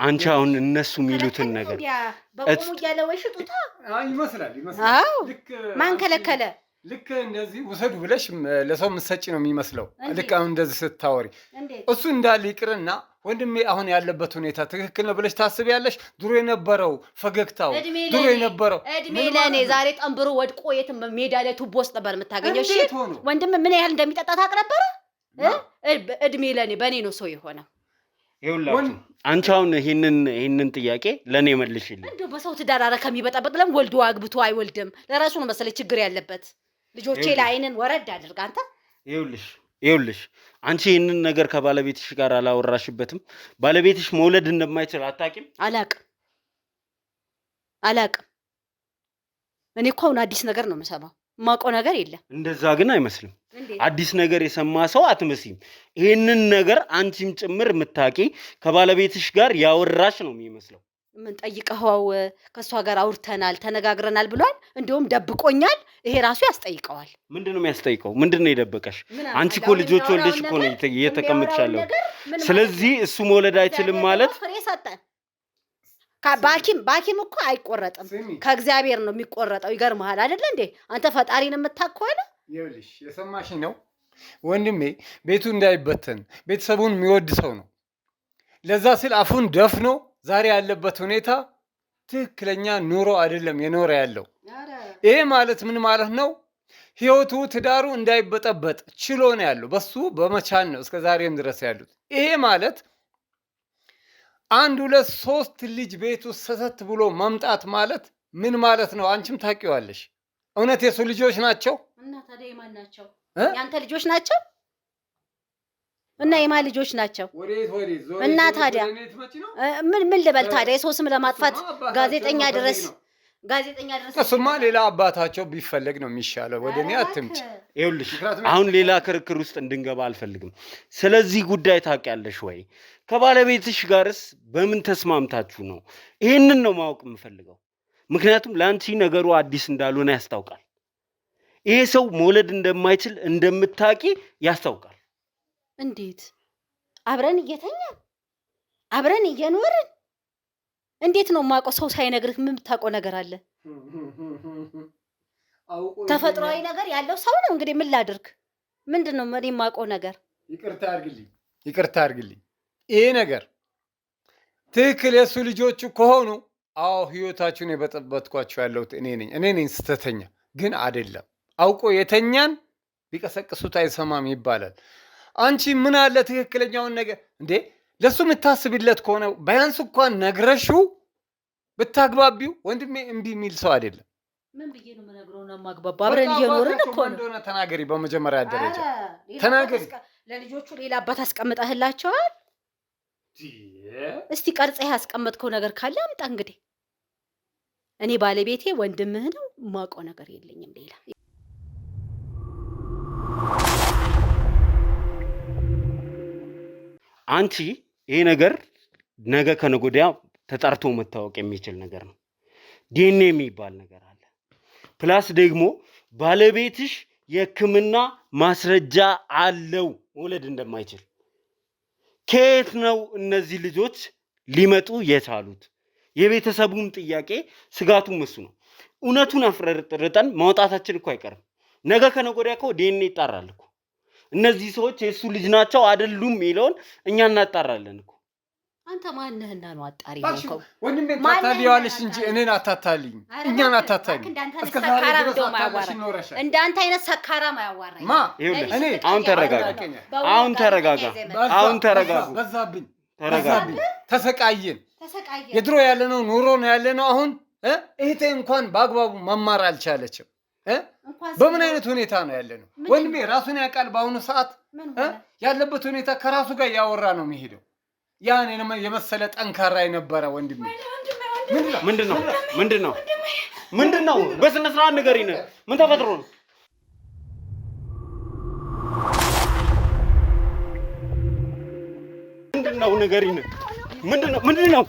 አንቺ አሁን እነሱ የሚሉትን ነገር በቆሙ እያለ ወይ ሽጡታ ይመስላል። ማን ከለከለ? ልክ እንደዚህ ውሰዱ ብለሽ ለሰው ምሰጪ ነው የሚመስለው። ልክ አሁን እንደዚህ ስታወሪ እሱ እንዳለ ይቅርና ወንድሜ አሁን ያለበት ሁኔታ ትክክል ነው ብለሽ ታስቢያለሽ? ድሮ የነበረው ፈገግታው፣ ድሮ የነበረው እድሜ ለእኔ ዛሬ ጠንብሮ ወድቆ የትም ሜዳ ላይ ቱቦ ውስጥ ነበር የምታገኘው። እሺ ወንድም ምን ያህል እንደሚጠጣ ታውቅ ነበረ? እድሜ ለእኔ በእኔ ነው ሰው የሆነ። ይኸውላችሁ አንቺ አሁን ይህንን ጥያቄ ለእኔ መልሽልኝ። እንደው በሰው ትዳር አረ ከሚበጣበጥ ለምን ወልዶ አግብቶ አይወልድም? ለራሱ ነው መሰለኝ ችግር ያለበት። ልጆቼ ለአይንን ወረድ አድርግ አንተ። ይኸውልሽ አንቺ ይህንን ነገር ከባለቤትሽ ጋር አላወራሽበትም? ባለቤትሽ መውለድ እንደማይችል አታውቂም? አላውቅም። እኔ እኮ አሁን አዲስ ነገር ነው የምሰማው። የማውቀው ነገር የለም። እንደዛ ግን አይመስልም። አዲስ ነገር የሰማ ሰው አትመስይም። ይሄንን ነገር አንቺም ጭምር የምታውቂ ከባለቤትሽ ጋር ያወራሽ ነው የሚመስለው። ምን ጠይቀኸው? ከእሷ ጋር አውርተናል ተነጋግረናል ብሏል። እንዲሁም ደብቆኛል። ይሄ ራሱ ያስጠይቀዋል። ምንድነው የሚያስጠይቀው? ምንድነው የደበቀሽ? አንቺ እኮ ልጆች ወልደሽ እኮ ነው እየተቀመጥሻለሁ። ስለዚህ እሱ መውለድ አይችልም ማለት ባኪም እኮ አይቆረጥም፣ ከእግዚአብሔር ነው የሚቆረጠው። ይገርምሃል አይደለ እንዴ? አንተ ፈጣሪን የምታከዋለ ይኸውልሽ፣ የሰማሽኝ ነው ወንድሜ። ቤቱ እንዳይበተን ቤተሰቡን የሚወድ ሰው ነው። ለዛ ስል አፉን ደፍኖ ዛሬ ያለበት ሁኔታ ትክክለኛ ኑሮ አይደለም የኖረ ያለው። ይሄ ማለት ምን ማለት ነው? ህይወቱ ትዳሩ እንዳይበጠበጥ ችሎ ነው ያለው። በሱ በመቻል ነው እስከ ዛሬም ድረስ ያሉት። ይሄ ማለት 1 2 3 ልጅ ቤቱ ሰተት ብሎ መምጣት ማለት ምን ማለት ነው? አንቺም ታውቂዋለሽ። እውነት የሱ ልጆች ናቸው? እና ታዲያ የማን ናቸው? ያንተ ልጆች ናቸው? እና የማን ልጆች ናቸው? እና ታዲያ ምን ልበል ታዲያ? የሰው ስም ለማጥፋት ጋዜጠኛ ድረስ እሱማ ሌላ አባታቸው ቢፈለግ ነው የሚሻለው። ወደ እኔ አትምጭ። ይኸውልሽ አሁን ሌላ ክርክር ውስጥ እንድንገባ አልፈልግም። ስለዚህ ጉዳይ ታውቂያለሽ ወይ? ከባለቤትሽ ጋርስ በምን ተስማምታችሁ ነው? ይሄንን ነው ማወቅ የምፈልገው። ምክንያቱም ለአንቺ ነገሩ አዲስ እንዳልሆነ ያስታውቃል። ይሄ ሰው መውለድ እንደማይችል እንደምታውቂ ያስታውቃል። እንዴት? አብረን እየተኛን አብረን እየኖርን እንዴት ነው የማውቀው? ሰው ሳይነግርህ ምን የምታውቀው ነገር አለ? ተፈጥሯዊ ነገር ያለው ሰው ነው እንግዲህ። ምን ላድርግ? ምንድን ነው እኔ የማውቀው ነገር? ይቅርታ አድርግልኝ። ይሄ ነገር ትክክል የእሱ ልጆቹ ከሆኑ አዎ ህይወታችሁን የበጠበጥኳቸው ያለሁት እኔ ነኝ ስተተኛ። ግን አይደለም አውቆ የተኛን ቢቀሰቅሱት አይሰማም ይባላል። አንቺ ምን አለ ትክክለኛውን ነገር እንዴ ለሱ የምታስብለት ከሆነ ቢያንስ እንኳን ነግረሽው ብታግባቢው። ወንድሜ እምቢ የሚል ሰው አይደለም። ምን ብዬ ነው የምነግረው? ነው የማግባባው። አብረን እየኖርን እኮ ነው። እንደሆነ ተናገሪ። በመጀመሪያ ደረጃ ተናገሪ። ለልጆቹ ሌላ አባት አስቀምጠህላቸዋል? እስቲ ቀርጸህ ያስቀመጥከው ነገር ካለ አምጣ። እንግዲህ እኔ ባለቤቴ ወንድምህ ነው፣ የማውቀው ነገር የለኝም ሌላ። አንቺ ይሄ ነገር ነገ ከነገ ወዲያ ተጣርቶ መታወቅ የሚችል ነገር ነው። ዲኤንኤ የሚባል ነገር አለ። ፕላስ ደግሞ ባለቤትሽ የሕክምና ማስረጃ አለው መውለድ እንደማይችል። ከየት ነው እነዚህ ልጆች ሊመጡ የቻሉት? የቤተሰቡም ጥያቄ ስጋቱም እሱ ነው። እውነቱን አፍረጥርጠን ማውጣታችን እኮ አይቀርም። ነገ ከነገ ወዲያ እኮ ዲኤንኤ ይጣራል እኮ። እነዚህ ሰዎች የእሱ ልጅ ናቸው አይደሉም የሚለውን እኛ እናጣራለን እኮ። አንተ ማንህና ነው አጣሪ ነው? ወንድሜ ታታሊዋለሽ እንጂ እኔን አታታልኝ፣ እኛን አታታልኝ። እንዳንተ አይነት ሰካራም አያዋራኝ። እኔ አሁን ተረጋጋ። በዛብኝ፣ ተሰቃየን። የድሮ ያለነው ኑሮ ነው ያለነው። አሁን እህቴ እንኳን በአግባቡ መማር አልቻለችም። በምን አይነት ሁኔታ ነው ያለነው? ወንድሜ ራሱን ያውቃል። በአሁኑ ሰዓት ያለበት ሁኔታ ከራሱ ጋር ያወራ ነው የሚሄደው። ያን የመሰለ ጠንካራ የነበረ ወንድሜ ምንድን ነው? በስነ ስርዓት ንገሪኝ። ምን ተፈጥሮ ነው? ምንድን ነው ንገሪኝ። ምንድን ነው?